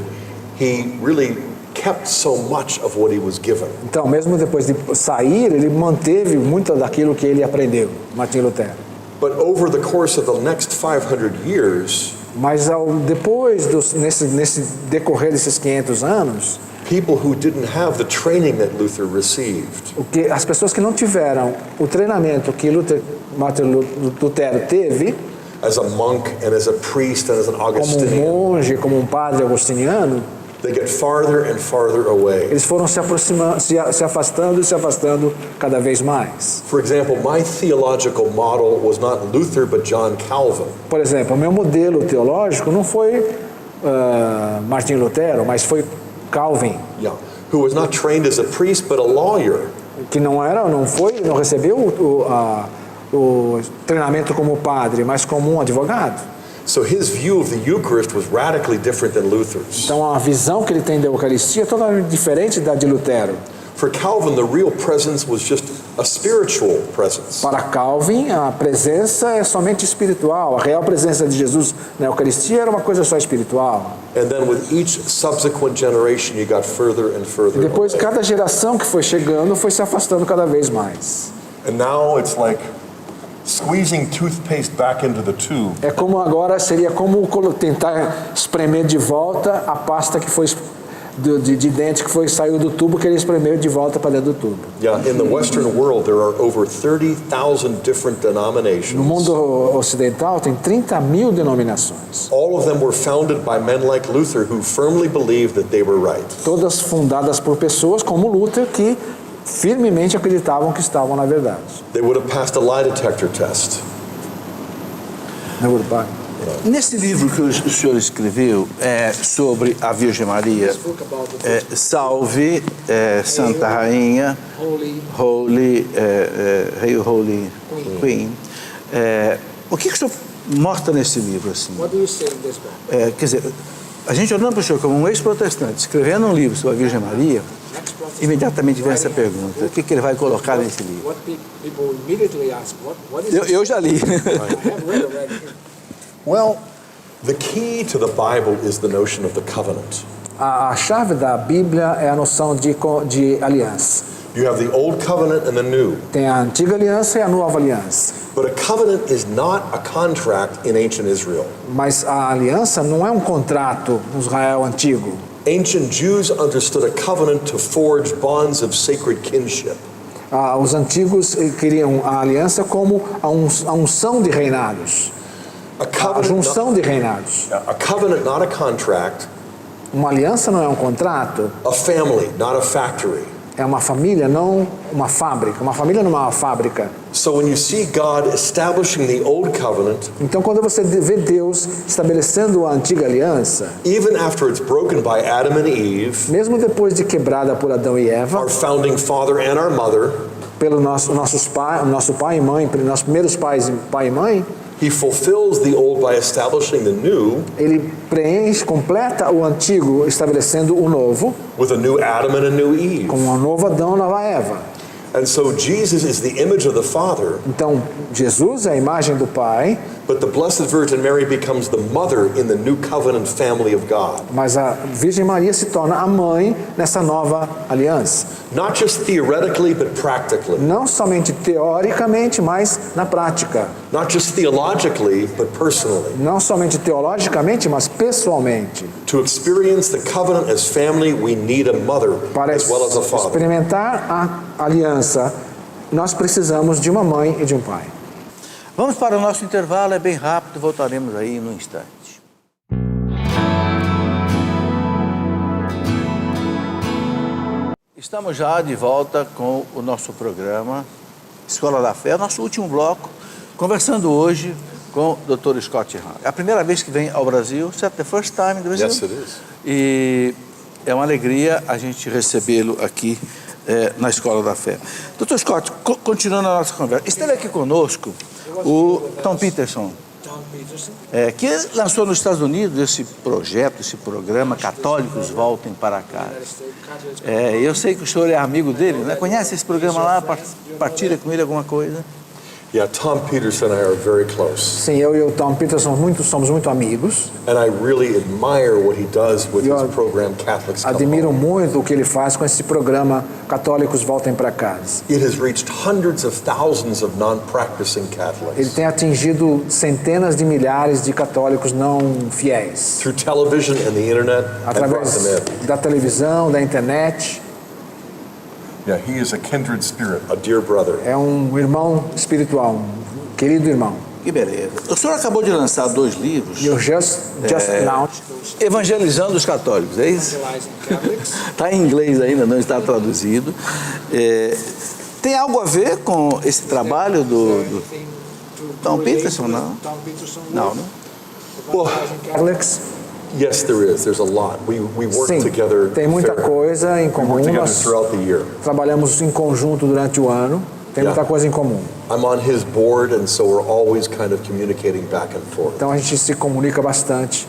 he really kept so much of what he was given. Então, mesmo depois de sair, ele manteve muito daquilo que ele aprendeu, Martinho Lutero. But over the course of the next 500 years, Mas depois, nesse decorrer desses 500 anos, people who didn't have the training that Luther received, as pessoas que não tiveram o treinamento que Martinho Lutero teve, as a monk and as a priest and as an como um Augustinian, monge, como um padre agostiniano, they get farther and farther away. eles foram se afastando cada vez mais. For example, my theological model was not Luther but John Calvin. Por exemplo, o meu modelo teológico não foi Martinho Lutero, mas foi Calvin, Yeah, who was not trained as a priest but a lawyer. que não recebeu o treinamento como padre, mas como um advogado. So his view of the Eucharist was radically different than Luther's. Então a visão que ele tem da Eucaristia é totalmente diferente da de Lutero. For Calvin, the real presence was just a spiritual presence. Para Calvin, a presença é somente espiritual. A real presença de Jesus na Eucaristia era uma coisa só espiritual. And then with each subsequent generation, you got further and further Depois, away. cada geração que foi chegando foi se afastando cada vez mais. And now it's like squeezing toothpaste back into the tube. É como agora, seria como tentar espremer de volta a pasta que foi de dente que saiu do tubo, que ele espremeu de volta para dentro do tubo. Yeah, in the Western world, there are over 30,000 different denominations. No mundo ocidental tem 30.000 denominações. All of them were founded by men like Luther who firmly believed that they were right. Todas fundadas por pessoas como Luther que firmemente acreditavam que estavam na verdade. They would have passed a lie detector test. Nesse livro que o senhor escreveu sobre a Virgem Maria, Salve Santa Rainha, Holy Queen, o que o senhor mostra nesse livro assim? Quer dizer, a gente olhando para o senhor como um ex-protestante, escrevendo um livro sobre a Virgem Maria, imediatamente vem essa pergunta: o que ele vai colocar nesse livro? Eu já li. Well, the key to the Bible is the notion of the covenant. A chave da Bíblia é a noção de aliança. You have the old covenant and the new. Tem a antiga aliança e a nova aliança. But a covenant is not a contract in ancient Israel. Mas a aliança não é um contrato no Israel antigo. Ancient Jews understood a covenant to forge bonds of sacred kinship. Os antigos queriam a aliança como a unção de reinados. A junção de reinados. A covenant, not a contract. Uma aliança não é um contrato. A family, not a factory. É uma família, não uma fábrica. Uma família não é uma fábrica. So when you see God establishing the old covenant, então quando você vê Deus estabelecendo a antiga aliança, even after it's broken by Adam and Eve, mesmo depois de quebrada por Adão e Eva, our founding father and our mother, pelo nosso pai e mãe, pelos nossos primeiros pais, pai e mãe, He fulfills the old by establishing the new. Ele preenche, completa o antigo, estabelecendo o novo. With a new Adam and a new Eve. Com um novo Adão e nova Eva. And so Jesus is the image of the Father. Então Jesus é a imagem do Pai. But the Blessed Virgin Mary becomes the mother in the new covenant family of God. Mas a Virgem Maria se torna a mãe nessa nova aliança. Not just theoretically, but practically. Não somente teoricamente, mas na prática. Not just theologically, but personally. Não somente teologicamente, mas pessoalmente. To experience the covenant as family, we need a mother as well as a father. Para experimentar a aliança, nós precisamos de uma mãe e de um pai. Vamos para o nosso intervalo, é bem rápido, voltaremos aí num instante. Estamos já de volta com o nosso programa Escola da Fé, nosso último bloco, conversando hoje com o Dr. Scott Hahn. É a primeira vez que vem ao Brasil, certo? The first time in the Brazil. Yes, it is. E é uma alegria a gente recebê-lo aqui na Escola da Fé. Dr. Scott, continuando a nossa conversa, esteve aqui conosco o Tom Peterson, que lançou nos Estados Unidos esse projeto, esse programa Católicos Voltem para Casa. Eu sei que o senhor é amigo dele, né? Conhece esse programa lá? Partilha com ele alguma coisa? Yeah, Tom Peterson and I are very close. Sim, eu e o Tom Peterson somos muito amigos. And I really admire what he does with his program Catholics Come Admiro Home. muito o que ele faz com esse programa Católicos Voltem para Casa. It has reached hundreds of thousands of non-practicing Catholics. Ele tem atingido centenas de milhares de católicos não fiéis. Through television and the internet, and brought Através them in. da televisão, da internet. Yeah, he is a kindred spirit, a dear brother. É um irmão espiritual, um querido irmão. Que beleza. O senhor acabou de lançar 2 livros. You just announced Evangelizando os Católicos, é isso? Está em inglês ainda, não está traduzido. Tem algo a ver com esse trabalho do Tom Peterson, não? Não, né? Well, Catholics. yes, there is. There's a lot. We work Sim, together. tem muita coisa em We comum. work together Nós throughout the year. trabalhamos em conjunto durante o ano. Tem muita coisa em comum. I'm on his board, and so we're always kind of communicating back and forth. Então a gente se comunica bastante.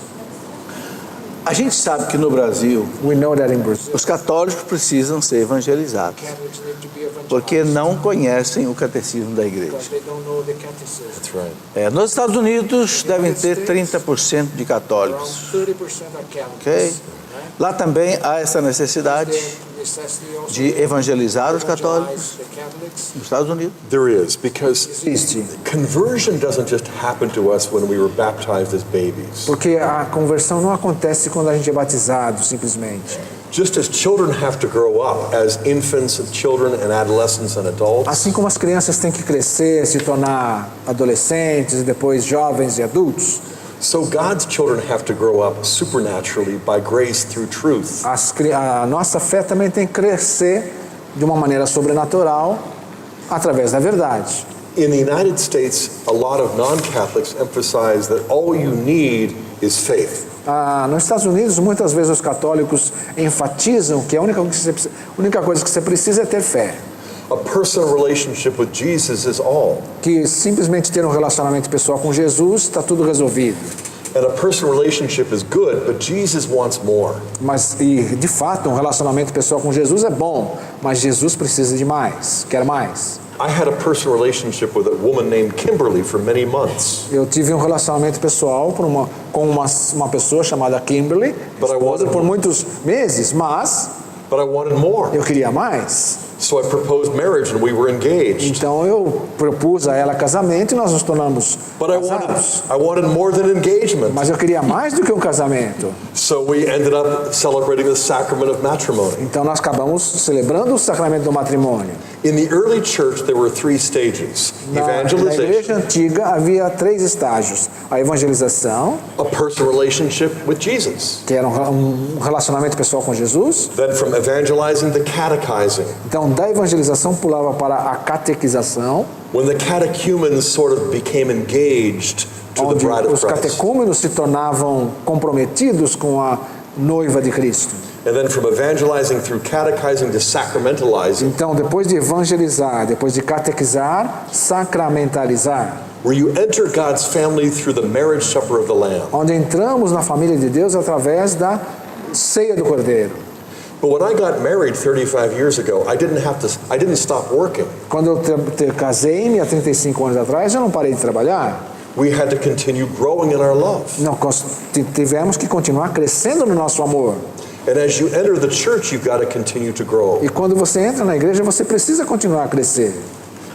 A gente sabe que no Brasil We know that in Brazil. os católicos precisam ser evangelizados, porque não conhecem o catecismo da igreja. That's right. Nos Estados Unidos devem ter 30% de católicos. Okay? Lá também há essa necessidade de evangelizar os católicos nos Estados Unidos. There is, because Existe. conversion doesn't just happen to us when we were baptized as babies. Porque a conversão não acontece quando a gente é batizado, simplesmente. Just as children have to grow up as infants and children and adolescents and adults, Assim como as crianças têm que crescer, se tornar adolescentes e depois jovens e adultos, so God's children have to grow up supernaturally by grace through truth. a nossa fé também tem que crescer de uma maneira sobrenatural através da verdade. In the United States, a lot of non-Catholics emphasize that all you need is faith. Nos Estados Unidos, muitas vezes os católicos enfatizam que a única coisa que você precisa é ter fé. A personal relationship with Jesus is all. Que simplesmente ter um relacionamento pessoal com Jesus está tudo resolvido. And a personal relationship is good, but Jesus wants more. Mas, de fato, um relacionamento pessoal com Jesus é bom, mas Jesus precisa de mais, quer mais. I had a personal relationship with a woman named Kimberly for many months. Eu tive um relacionamento pessoal com uma pessoa chamada Kimberly, esposa, por muitos meses, mas But I wanted more. eu queria mais. So I proposed marriage and we were engaged. Então eu propus a ela casamento e nós nos tornamos But casados. I wanted more than engagement. Mas eu queria mais do que um casamento. So we ended up celebrating the sacrament of matrimony. Então nós acabamos celebrando o sacramento do matrimônio. In the early church there were 3 stages. Na igreja Evangelization, antiga havia 3 estágios. A evangelização, a personal relationship with Jesus. que era um relacionamento pessoal com Jesus. Then from evangelizing to catechizing. Então da evangelização pulava para a catequização, When the catechumens sort of became engaged to the onde bride of os Christ. catecúmenos se tornavam comprometidos com a noiva de Cristo. And then from evangelizing through catechizing to sacramentalizing, Então, depois de evangelizar, depois de catequizar, sacramentalizar, where you enter God's family through the marriage supper of the Lamb. onde entramos na família de Deus através da ceia do Cordeiro. But when I got married 35 years ago, I didn't stop working. Quando eu casei-me há 35 anos atrás, eu não parei de trabalhar. We had to continue growing in our love. Não, tivemos que continuar crescendo no nosso amor. And as you enter the church, you've got to continue to grow. E quando você entra na igreja, você precisa continuar a crescer.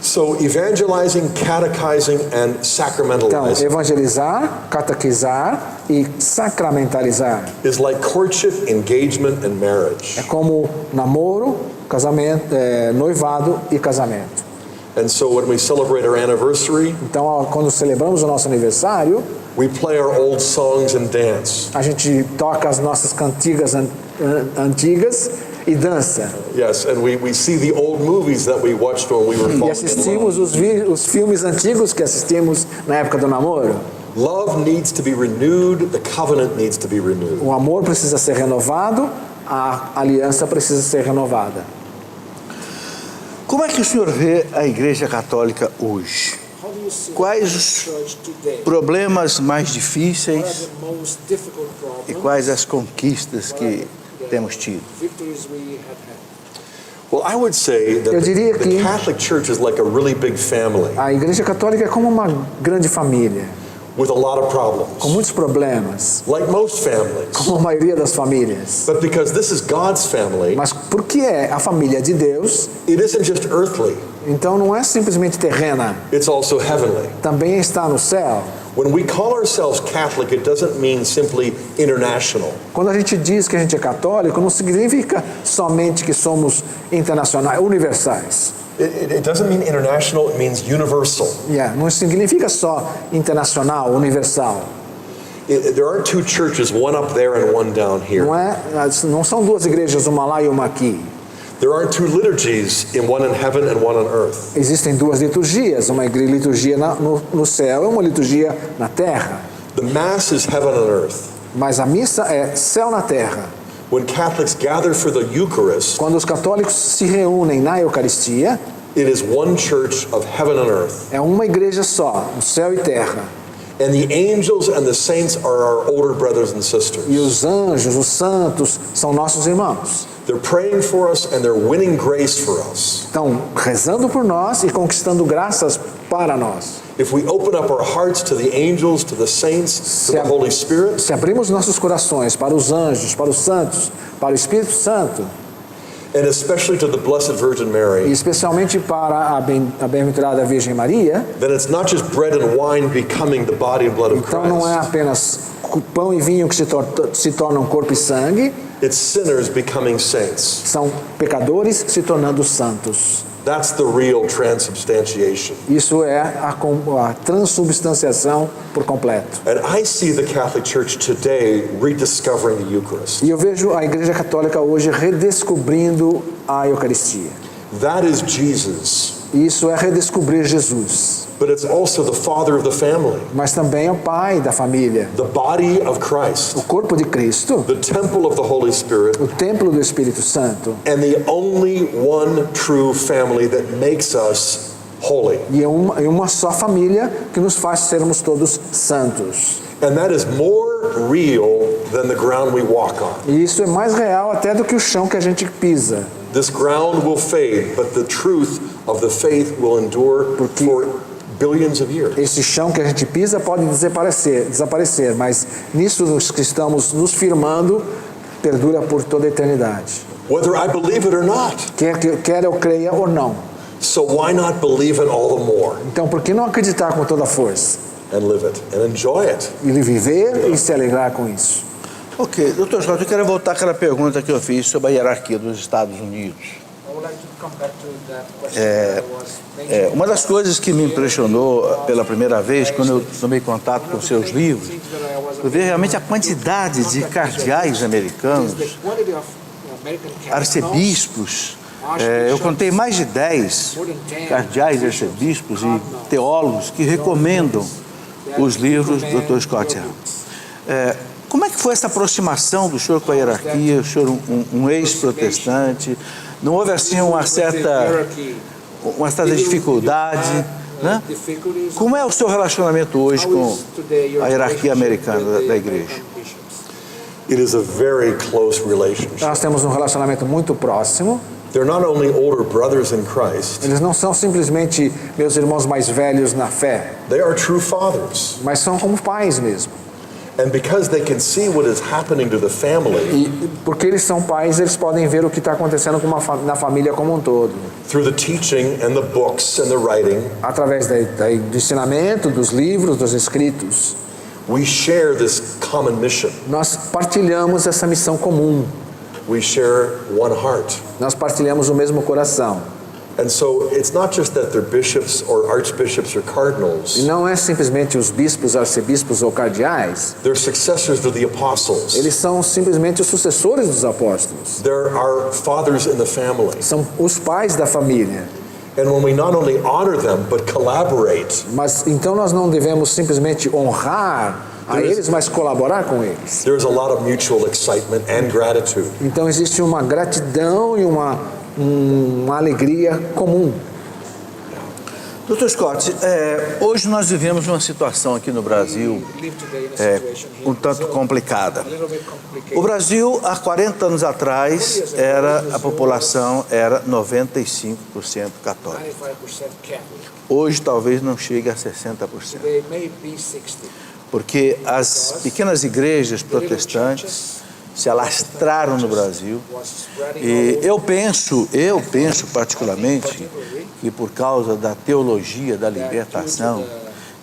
So evangelizing, catechizing, and Então, sacramentalizing evangelizar, catequizar e sacramentalizar. is like courtship, engagement, and marriage. É como namoro, casamento, noivado e casamento. And so when we celebrate our anniversary, Então, quando celebramos o nosso aniversário, we play our old songs and dance. a gente toca as nossas cantigas antigas e dança. Yes, and we see the old movies that we watched when we were E falling in assistimos love. os filmes antigos que assistimos na época do namoro. Love needs to be renewed, the covenant needs to be renewed. O amor precisa ser renovado, a aliança precisa ser renovada. Como é que o senhor vê a Igreja Católica hoje? Quais os problemas mais difíceis e quais as conquistas que temos tido? Well, I would say that Eu diria the que- Catholic Church is like a really big family A Igreja Católica é como uma grande família, with a lot of problems, com muitos problemas, like most families. como a maioria das famílias. But because this is God's family, Mas porque é a família de Deus, it isn't just earthly, então não é simplesmente terrena, it's also heavenly. também está no céu. When we call ourselves Catholic, it doesn't mean simply international. Quando a gente diz que a gente é católico, não significa somente que somos internacionais, universais. It doesn't mean international, it means universal. Não significa só internacional, universal. There aren't 2 churches, one up there and one down here. Não são 2 igrejas, uma lá e uma aqui. There aren't 2 liturgies, one in heaven and one on earth. Existem 2 liturgias, uma liturgia no céu e uma liturgia na terra. The Mass is heaven on earth. Mas a missa é céu na terra. When Catholics gather for the Eucharist, Quando os católicos se reúnem na Eucaristia, it is one church of heaven and earth. é uma igreja só, o céu e terra. And the angels and the saints are our older brothers and sisters. E os anjos, os santos, são nossos irmãos. They're praying for us and they're winning grace for us. Estão rezando por nós e conquistando graças para nós. If we open up our hearts to the angels, to the saints, to the Holy Spirit, Se abrimos nossos corações para os anjos, para os santos, para o Espírito Santo, and especially to the Blessed Virgin e Mary, especialmente para a bem-aventurada Virgem Maria, then it's not just bread and wine becoming the body and blood of então não é Christ. apenas pão e vinho que se tornam corpo e sangue, It's sinners becoming saints. são pecadores se tornando santos. That's the real transubstantiation. Isso é a transubstanciação por completo. And I see the Catholic Church today rediscovering the Eucharist. E eu vejo a Igreja Católica hoje redescobrindo a Eucaristia. That is Jesus. Isso é redescobrir Jesus. But it's also the father of the family, Mas também é o pai da família, the body of Christ, o corpo de Cristo, the temple of the Holy Spirit, o templo do Espírito Santo. and the only one true family that makes us holy. E é uma só família que nos faz sermos todos santos. And that is more real than the ground we walk on. E isso é mais real até do que o chão que a gente pisa. This ground will fade, but the truth of the faith will endure for billions of years. Esse chão que a gente pisa pode desaparecer, mas nisso que estamos nos firmando perdura por toda a eternidade. whether I believe it or not. Quer eu creia ou não. So why not believe it all the more Então, por que não acreditar com toda a força? and live it and enjoy it? E viver e se alegrar com isso. Ok, doutor Scott, eu quero voltar àquela pergunta que eu fiz sobre a hierarquia dos Estados Unidos. Uma das coisas que me impressionou pela primeira vez, quando eu tomei contato com seus livros, eu vi realmente a quantidade de cardeais americanos, arcebispos. Eu contei mais de 10 cardeais, arcebispos e teólogos que recomendam os livros do Dr. Scott Hahn. Como é que foi essa aproximação do senhor com a hierarquia? O senhor um ex-protestante, não houve assim uma certa dificuldade, né? Como é o seu relacionamento hoje com a hierarquia americana da igreja? It is a very close relationship. Nós temos um relacionamento muito próximo. They're not only older brothers in Christ. Eles não são simplesmente meus irmãos mais velhos na fé. They are true fathers. Mas são como pais mesmo. And because they can see what is happening to the family. E porque eles são pais, eles podem ver o que está acontecendo na família como um todo. Through the teaching and the books and the writing. Através do ensinamento, dos livros, dos escritos. We share this common mission. Nós partilhamos essa missão comum. We share one heart. Nós partilhamos o mesmo coração. And so it's not just that they're bishops or archbishops or cardinals. E não é simplesmente os bispos, arcebispos ou cardeais. They're successors to the apostles. Eles são simplesmente os sucessores dos apóstolos. They're our fathers in the family. São os pais da família. And when we not only honor them but collaborate. Mas então nós não devemos simplesmente honrar a eles, mas colaborar com eles. There's a lot of mutual excitement and gratitude. Então existe uma gratidão e uma alegria comum. Dr. Scott, hoje nós vivemos uma situação aqui no Brasil um tanto complicada. O Brasil, há 40 anos atrás, a população era 95% católica. Hoje talvez não chegue a 60%. Porque as pequenas igrejas protestantes se alastraram no Brasil. E eu penso particularmente que por causa da teologia da libertação,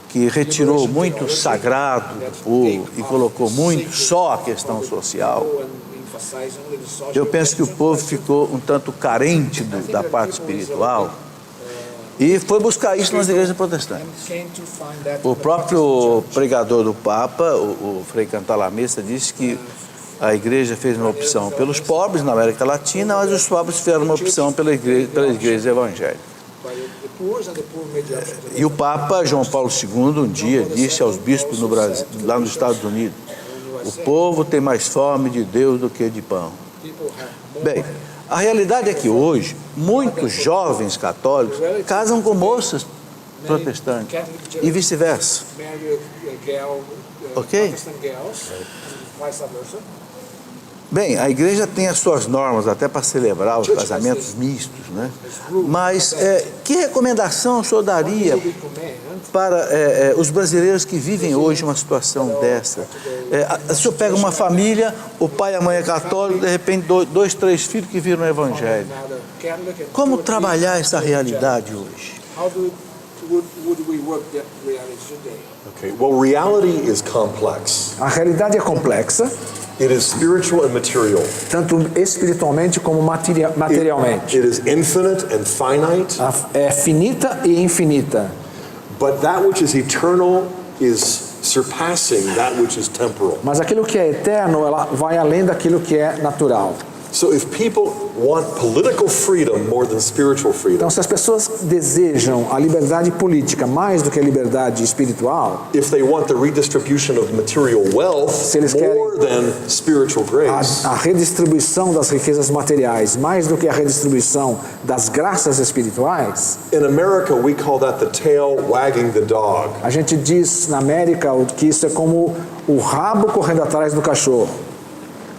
que retirou muito sagrado do povo e colocou muito só a questão social, eu penso que o povo ficou um tanto carente da parte espiritual e foi buscar isso nas igrejas protestantes. O próprio pregador do Papa, o Frei Cantalamessa, disse que a igreja fez uma opção pelos pobres na América Latina, mas os pobres fizeram uma opção pela igreja evangélica. E o Papa João Paulo II um dia disse aos bispos no Brasil, lá nos Estados Unidos: o povo tem mais fome de Deus do que de pão. Bem, a realidade é que hoje muitos jovens católicos casam com moças protestantes e vice-versa. Ok? Bem, a igreja tem as suas normas até para celebrar os casamentos mistos, né? Mas que recomendação o senhor daria para os brasileiros que vivem hoje uma situação dessa? O senhor pega uma família, o pai e a mãe é católico, de repente 2, 3 filhos que viram o evangelho. Como trabalhar essa realidade hoje? Okay. Well, reality is complex. A realidade é complexa. It is spiritual and material. Tanto espiritualmente como materialmente. It is infinite and finite. É finita e infinita. But that which is eternal is surpassing that which is temporal. Mas aquilo que é eterno, ela vai além daquilo que é natural. So if people want political freedom more than spiritual freedom. Então, se as pessoas desejam a liberdade política mais do que a liberdade espiritual, if they want the redistribution of material wealth more than spiritual grace, a redistribuição das riquezas materiais mais do que a redistribuição das graças espirituais, in America we call that the tail wagging the dog. A gente diz na América que isso é como o rabo correndo atrás do cachorro.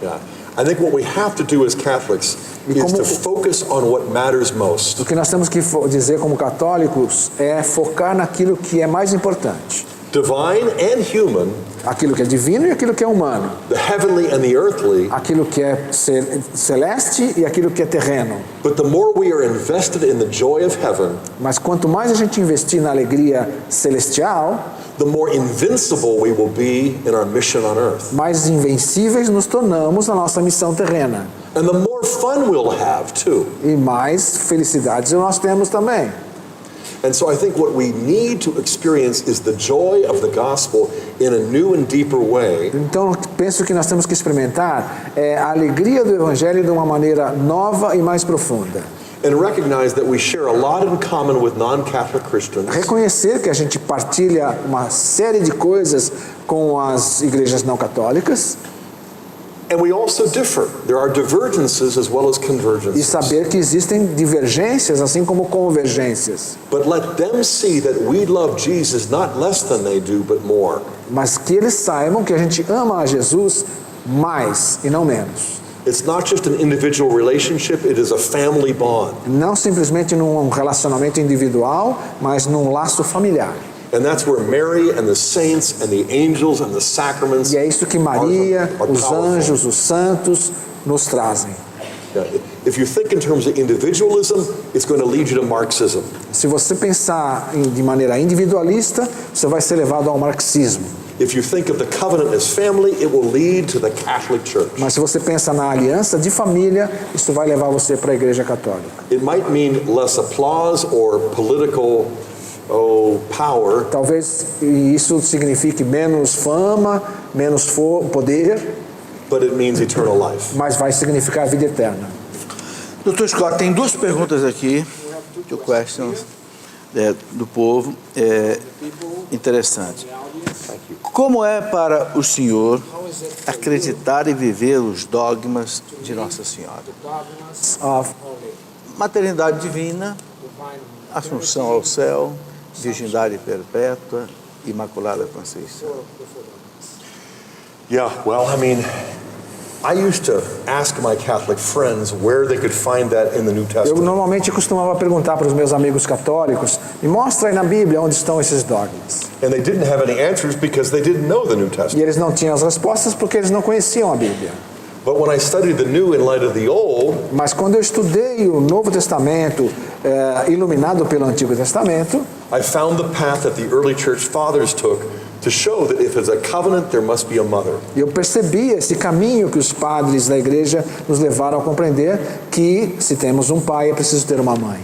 Yeah. I think what we have to do as Catholics is to focus on what matters most. O que nós temos que dizer como católicos é focar naquilo que é mais importante. Divine and human, Aquilo que é divino e aquilo que é humano. The heavenly and the earthly. Aquilo que é celeste e aquilo que é terreno. But the more we are invested in the joy of heaven, mas quanto mais a gente investir na alegria celestial, the more invincible we will be in our mission on earth. mais invencíveis nos tornamos na nossa missão terrena. And the more fun we'll have too. E mais felicidades nós temos também. And so I think what we need to experience is the joy of the gospel in a new and deeper way. Então, penso que nós temos que experimentar a alegria do evangelho de uma maneira nova e mais profunda. And recognize that we share a lot in common with non-Catholic Christians. Reconhecer que a gente partilha uma série de coisas com as igrejas não católicas. And we also differ. There are divergences as well as convergences. E saber que existem divergências assim como convergências. But let them see that we love Jesus not less than they do, but more. Mas que eles saibam que a gente ama a Jesus mais e não menos. It's not just an individual relationship, it is a family bond. Não simplesmente num relacionamento individual, mas num laço familiar. And that's where Mary and the saints and the angels and the sacraments. E é isso que Maria, os anjos, os santos nos trazem. If you think in terms of individualism, it's going to lead you to Marxism. Se você pensar de maneira individualista, você vai ser levado ao marxismo. If you think of the covenant as family, it will lead to the Catholic Church. Mas se você pensa na aliança de família, isso vai levar você para a Igreja Católica. It might mean less applause or political power. Talvez isso signifique menos fama, menos poder. But it means eternal life. Mas vai significar a vida eterna. Dr. Scott, tem duas perguntas aqui, two questions, do povo, interessante. Como é para o senhor acreditar e viver os dogmas de Nossa Senhora? Maternidade divina, Assunção ao céu, virgindade perpétua, Imaculada Conceição. Yeah, well, I mean, I used to ask my Catholic friends where they could find that in the New Eu Testament. normalmente costumava perguntar para os meus amigos católicos, me mostra aí na Bíblia onde estão esses dogmas. And they didn't have any answers because they didn't know the New E Testament. eles não tinham as respostas porque eles não conheciam a Bíblia. But when I studied the New in light of the Old, Mas quando eu estudei o Novo Testamento, iluminado pelo Antigo Testamento, I found the path that the early church fathers took to show that if it's a covenant, there must be a mother. eu percebi esse caminho que os padres da igreja nos levaram a compreender, que se temos um pai é preciso ter uma mãe.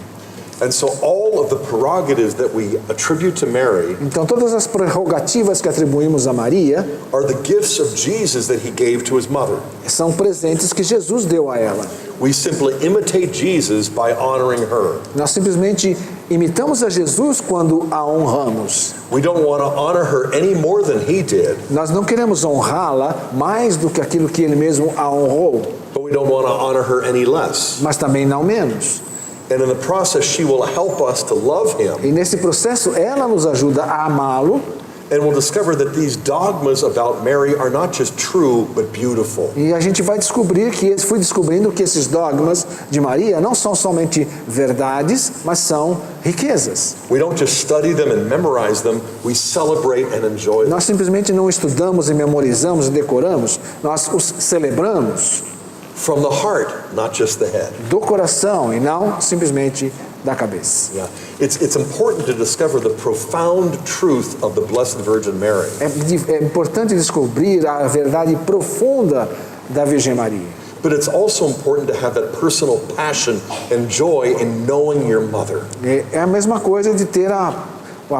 And so all of the prerogatives that we attribute to Mary Então todas as prerrogativas que atribuímos a Maria are the gifts of Jesus that he gave to his mother. são presentes que Jesus deu a ela. We simply imitate Jesus by honoring her. Nós simplesmente imitamos a Jesus quando a honramos. We don't want to honor her any more than he did, Nós não queremos honrá-la mais do que aquilo que ele mesmo a honrou, but we don't want to honor her any less. mas também não menos. And in the process, she will help us to love him. E nesse processo ela nos ajuda a amá-lo. And we'll discover that these dogmas about Mary are not just true, but beautiful. E a gente vai descobrir fui descobrindo que esses dogmas de Maria não são somente verdades, mas são riquezas. We don't just study them and memorize them, we celebrate and enjoy them. Nós simplesmente não estudamos e memorizamos e decoramos, nós os celebramos From the heart, not just the head. do coração e não simplesmente da cabeça. Yeah. It's important to discover the profound truth of the Blessed Virgin Mary. É importante descobrir a verdade profunda da Virgem Maria. But it's also important to have that personal passion and joy in knowing your mother. É a mesma coisa de ter a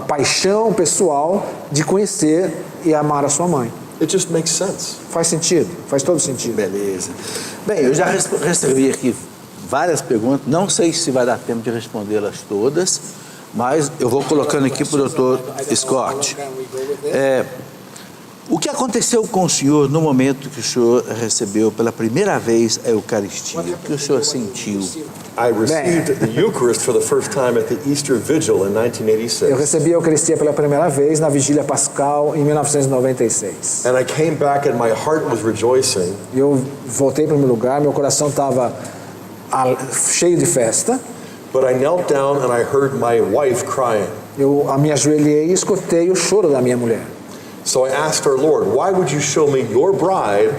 paixão pessoal de conhecer e amar a sua mãe. It just makes sense. Faz sentido, faz todo sentido. Beleza. Bem, eu já recebi aqui várias perguntas, não sei se vai dar tempo de respondê-las todas, mas eu vou colocando aqui para o Dr. Scott. O que aconteceu com o senhor no momento que o senhor recebeu pela primeira vez a Eucaristia? O que o senhor sentiu? I received the Eucharist for the first time at the Easter Vigil in Eu 1986. recebi a Eucaristia pela primeira vez na Vigília Pascal em 1996. And I came back and my heart was rejoicing. Eu voltei para o meu lugar, meu coração estava cheio de festa. But I knelt down and I heard my wife crying. Eu me ajoelhei e escutei o choro da minha mulher. So I asked our Lord, why would you show me your bride?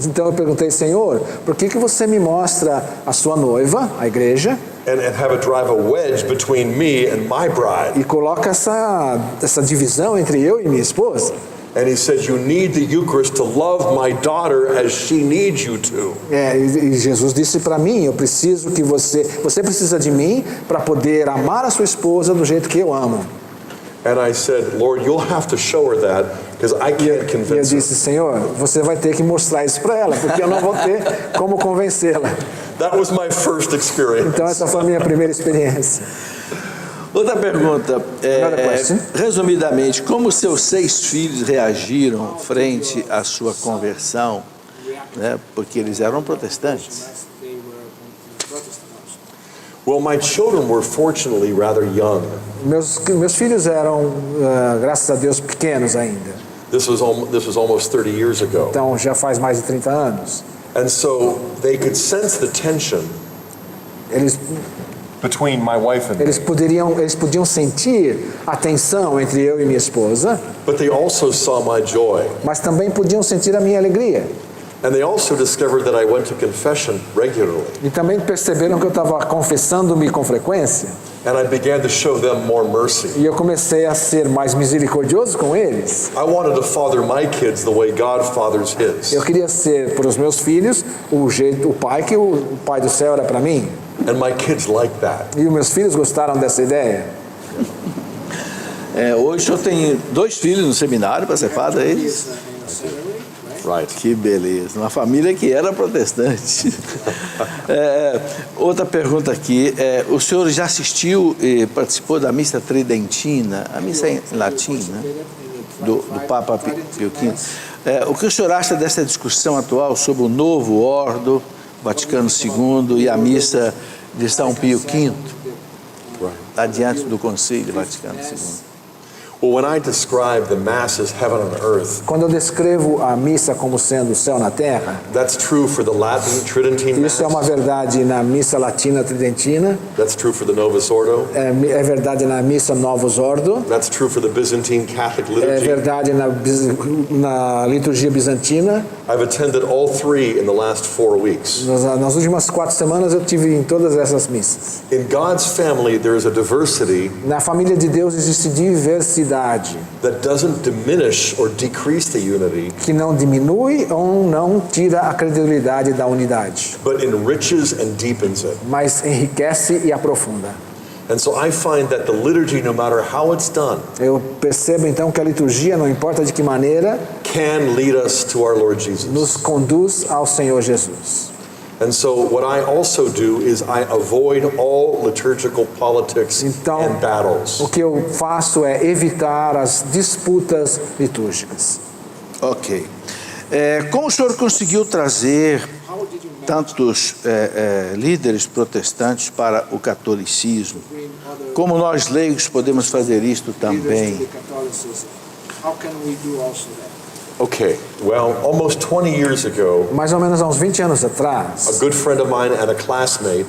Então eu perguntei, Senhor, por que você me mostra a sua noiva, a igreja, And have it drive a wedge between me and my bride? e coloca essa divisão entre eu e minha esposa? And he said, you need the Eucharist to love my daughter as she needs you to. E Jesus disse para mim, eu preciso que você precisa de mim para poder amar a sua esposa do jeito que eu amo. And I said, Lord, you'll have to show her that because I can't E eu convince her. disse, Senhor, você vai ter que mostrar isso para ela, porque eu não vou ter como convencê-la. That was my first experience. Então essa foi a minha primeira experiência. Outra pergunta, resumidamente, como seus 6 filhos reagiram frente à sua conversão, né, porque eles eram protestantes? Well, my children were fortunately rather young. Meus filhos eram, graças a Deus, pequenos ainda. This was almost 30 years ago. Então já faz mais de 30 anos. And so they could sense the tension Eles between my wife and me. Eles podiam sentir a tensão entre eu e minha esposa, But they also saw my joy. mas também podiam sentir a minha alegria. And they also discovered that I went to confession regularly. E também perceberam que eu estava confessando-me com frequência. And I began to show them more mercy. E eu comecei a ser mais misericordioso com eles. I wanted to father my kids the way God fathers his. Eu queria ser para os meus filhos o pai que o Pai do céu era para mim. And my kids like that. E os meus filhos gostaram dessa ideia. Hoje eu tenho 2 filhos no seminário para ser padre, é isso? Right. Que beleza, uma família que era protestante. Outra pergunta aqui, o senhor já assistiu e participou da missa tridentina, a missa em latim, né? do Papa Pio V. O que o senhor acha dessa discussão atual sobre o novo ordo, Vaticano II e a missa de São Pio V, adiante do Concílio Vaticano II? Well, when I describe the Mass as heaven on earth, Quando eu descrevo a missa como sendo o céu na terra, that's true for the Latin Tridentine Mass. isso é uma verdade na missa latina tridentina, That's true for the Novus Ordo. é verdade na missa Novus Ordo, That's true for the Byzantine Catholic é liturgy. verdade na liturgia bizantina. I've attended all 3 in the last 4 weeks. Nas últimas 4 semanas eu tive em todas essas missas. In God's family, there is a diversity Na família de Deus existe diversidade that doesn't diminish or decrease the unity, que não diminui ou não tira a credibilidade da unidade, but enriches and deepens it. mas enriquece e aprofunda. And so I find that the liturgy, no matter how it's done, Eu percebo então que a liturgia, não importa de que maneira, can lead us to our Lord Jesus. nos conduz ao Senhor Jesus. And so what I also do is I avoid all liturgical politics Então, and battles. o que eu faço é evitar as disputas litúrgicas. Ok. Como o senhor conseguiu trazer tantos líderes protestantes para o catolicismo? Como nós leigos podemos fazer isto também? Okay, well, almost 20 years ago, Mais ou menos há uns 20 anos atrás, a good friend of mine and a classmate,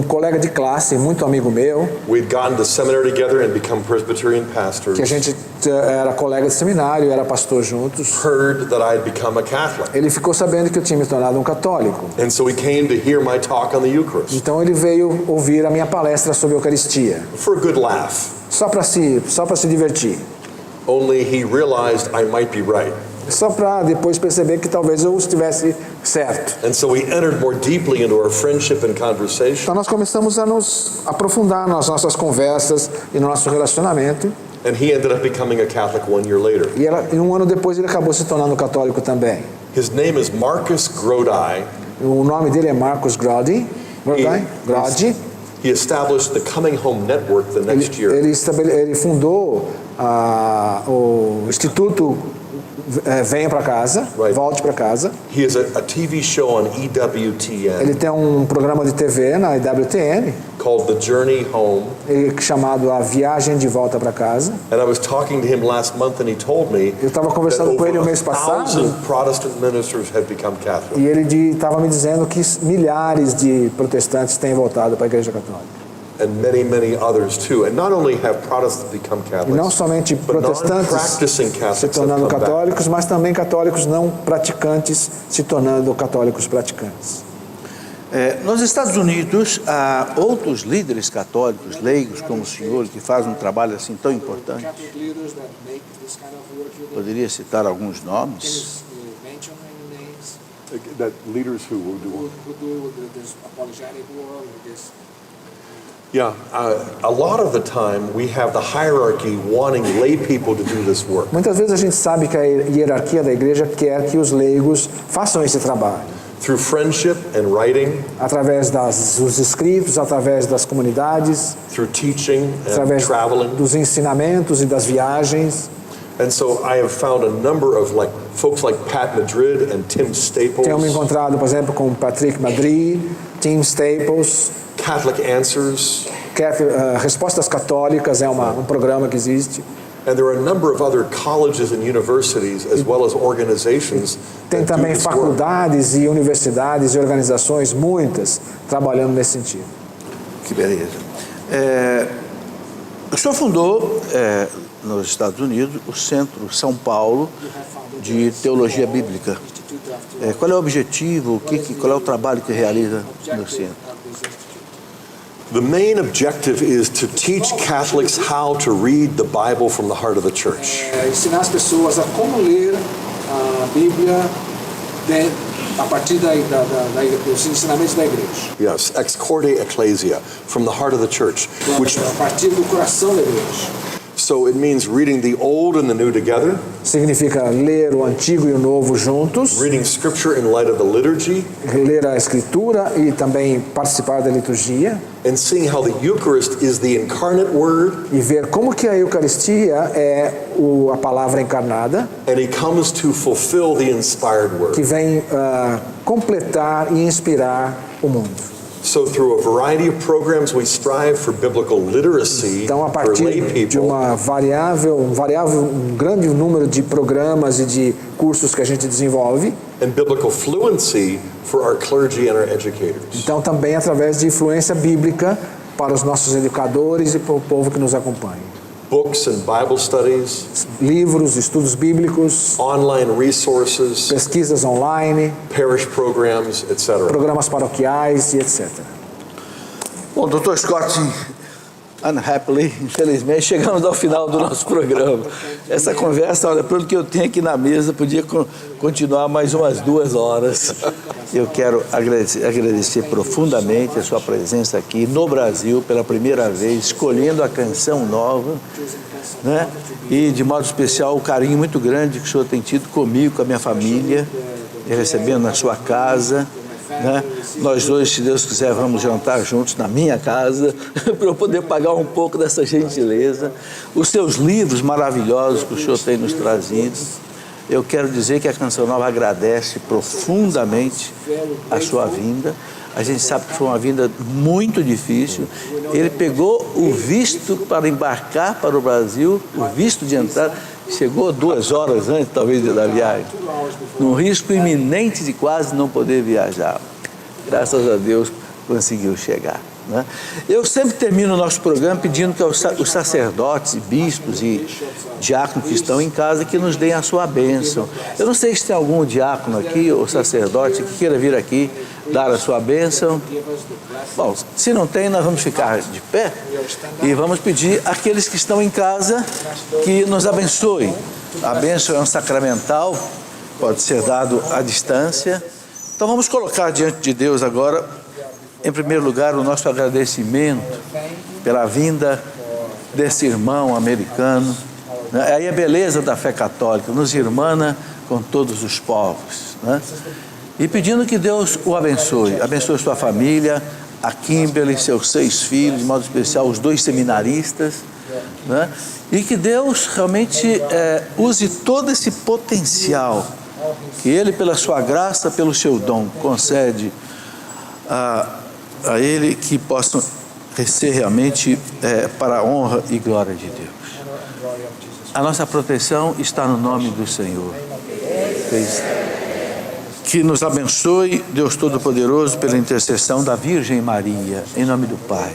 colega de classe, muito amigo meu, we'd gotten to seminary together and become Presbyterian pastors, que a gente era colega de seminário, era pastor juntos, heard that I had become a Catholic. ele ficou sabendo que eu tinha me tornado um católico. And so he came to hear my talk on the Eucharist Então ele veio ouvir a minha palestra sobre a Eucaristia, for a good laugh. só para se divertir. Only he realized I might be right. Só para depois perceber que talvez eu estivesse certo. And so we entered more deeply into our friendship and conversation. Então nós começamos a nos aprofundar nas nossas conversas e no nosso relacionamento. And he ended up becoming a Catholic 1 year later. E um ano depois ele acabou se tornando católico também. His name is Marcus Grodi. O nome dele é Marcus Grodi. Grodi. He established the Coming Home Network the next year. Ele fundou o Instituto Venha para Casa, Right. Volte para Casa. He has a TV show on EWTN Ele tem um programa de TV na IWTN called The Journey Home. chamado A Viagem de Volta para Casa. And I was talking to him last month and he told me Eu estava that conversando com ele o over mês passado 1,000 Protestant ministers have become Catholic. e ele estava me dizendo que milhares de protestantes têm voltado para a Igreja Católica. and many others too. And not only have Protestants become E Catholics, não somente but protestantes non-practicing se Catholics have tornando come back. católicos, mas também católicos não praticantes se tornando católicos praticantes. Nos Estados Unidos, há outros líderes católicos, leigos, como o senhor, que fazem um trabalho assim tão importante. Poderia citar alguns nomes? That leaders who will do Yeah, a lot of the time we have the hierarchy wanting lay people to do this work. Muitas vezes a gente sabe que a hierarquia da igreja quer que os leigos façam esse trabalho. Through friendship and writing, Através dos escritos, através das comunidades, through teaching and através traveling. dos ensinamentos e das viagens. And so I have found a number of folks like Pat Madrid and Tim Staples. Tenho me encontrado, por exemplo, com Patrick Madrid, Tim Staples. Catholic Answers. Respostas Católicas é um programa que existe. And there are a number of other colleges and universities as well as organizations. Tem também faculdades e universidades e organizações, muitas, trabalhando nesse sentido. Que beleza. O senhor fundou, nos Estados Unidos, o Centro São Paulo de Teologia Bíblica. Qual é o objetivo, qual é o trabalho que realiza no centro? The main objective is to teach Catholics how to read the Bible from the heart of the church. Ensinar as pessoas a como ler a Bíblia a partir dos ensinamentos da igreja. Yes, ex corde ecclesia, from the heart of the church. A partir do coração da igreja. So it means reading the Old and the New together. Significa ler o Antigo e o Novo juntos. Reading Scripture in light of the liturgy. Ler a Escritura e também participar da liturgia. And seeing how the Eucharist is the incarnate Word. E ver como que a Eucaristia é a palavra encarnada. And He comes to fulfill the inspired Word. Que vem completar e inspirar o mundo. So through a variety of programs we strive for biblical literacy Então, a for lay partir de people. um grande número de programas e de cursos que a gente desenvolve. And biblical fluency for our clergy and our educators. Então, também através de influência bíblica para os nossos educadores e para o povo que nos acompanha. Books and Bible studies, Livros, estudos bíblicos, online resources, pesquisas online, parish programs, etc. programas paroquiais e etc. Bom, Dr. Scott, unhappily, infelizmente, chegamos ao final do nosso programa. Essa conversa, olha, pelo que eu tenho aqui na mesa, podia continuar mais umas 2 horas. Eu quero agradecer profundamente a sua presença aqui no Brasil, pela primeira vez, escolhendo a canção nova, né? E, de modo especial, o carinho muito grande que o senhor tem tido comigo, com a minha família, me recebendo na sua casa. Né? Nós dois, se Deus quiser, vamos jantar juntos na minha casa para eu poder pagar um pouco dessa gentileza. Os seus livros maravilhosos que o senhor tem nos trazido. Eu quero dizer que a Canção Nova agradece profundamente a sua vinda. A gente sabe que foi uma vinda muito difícil. Ele pegou o visto para embarcar para o Brasil, o visto de entrada, chegou 2 horas antes, talvez, da viagem, num risco iminente de quase não poder viajar. Graças a Deus, conseguiu chegar. Né? Eu sempre termino o nosso programa pedindo que os sacerdotes, bispos e diáconos que estão em casa que nos deem a sua bênção. Eu não sei se tem algum diácono aqui ou sacerdote que queira vir aqui dar a sua bênção. Bom, se não tem, nós vamos ficar de pé e vamos pedir àqueles que estão em casa que nos abençoem. A bênção é um sacramental, pode ser dado à distância. Então vamos colocar diante de Deus agora, em primeiro lugar, o nosso agradecimento pela vinda desse irmão americano. Aí a beleza da fé católica, nos irmana com todos os povos. Né? E pedindo que Deus o abençoe sua família, a Kimberly, seus 6 filhos, de modo especial os 2 seminaristas. Né? E que Deus realmente use todo esse potencial que Ele, pela sua graça, pelo seu dom, concede a Ele, que possam ser realmente para a honra e glória de Deus. A nossa proteção está no nome do Senhor. Que nos abençoe, Deus Todo-Poderoso, pela intercessão da Virgem Maria, em nome do Pai,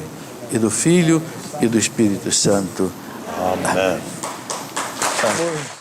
e do Filho e do Espírito Santo. Amen. Foi.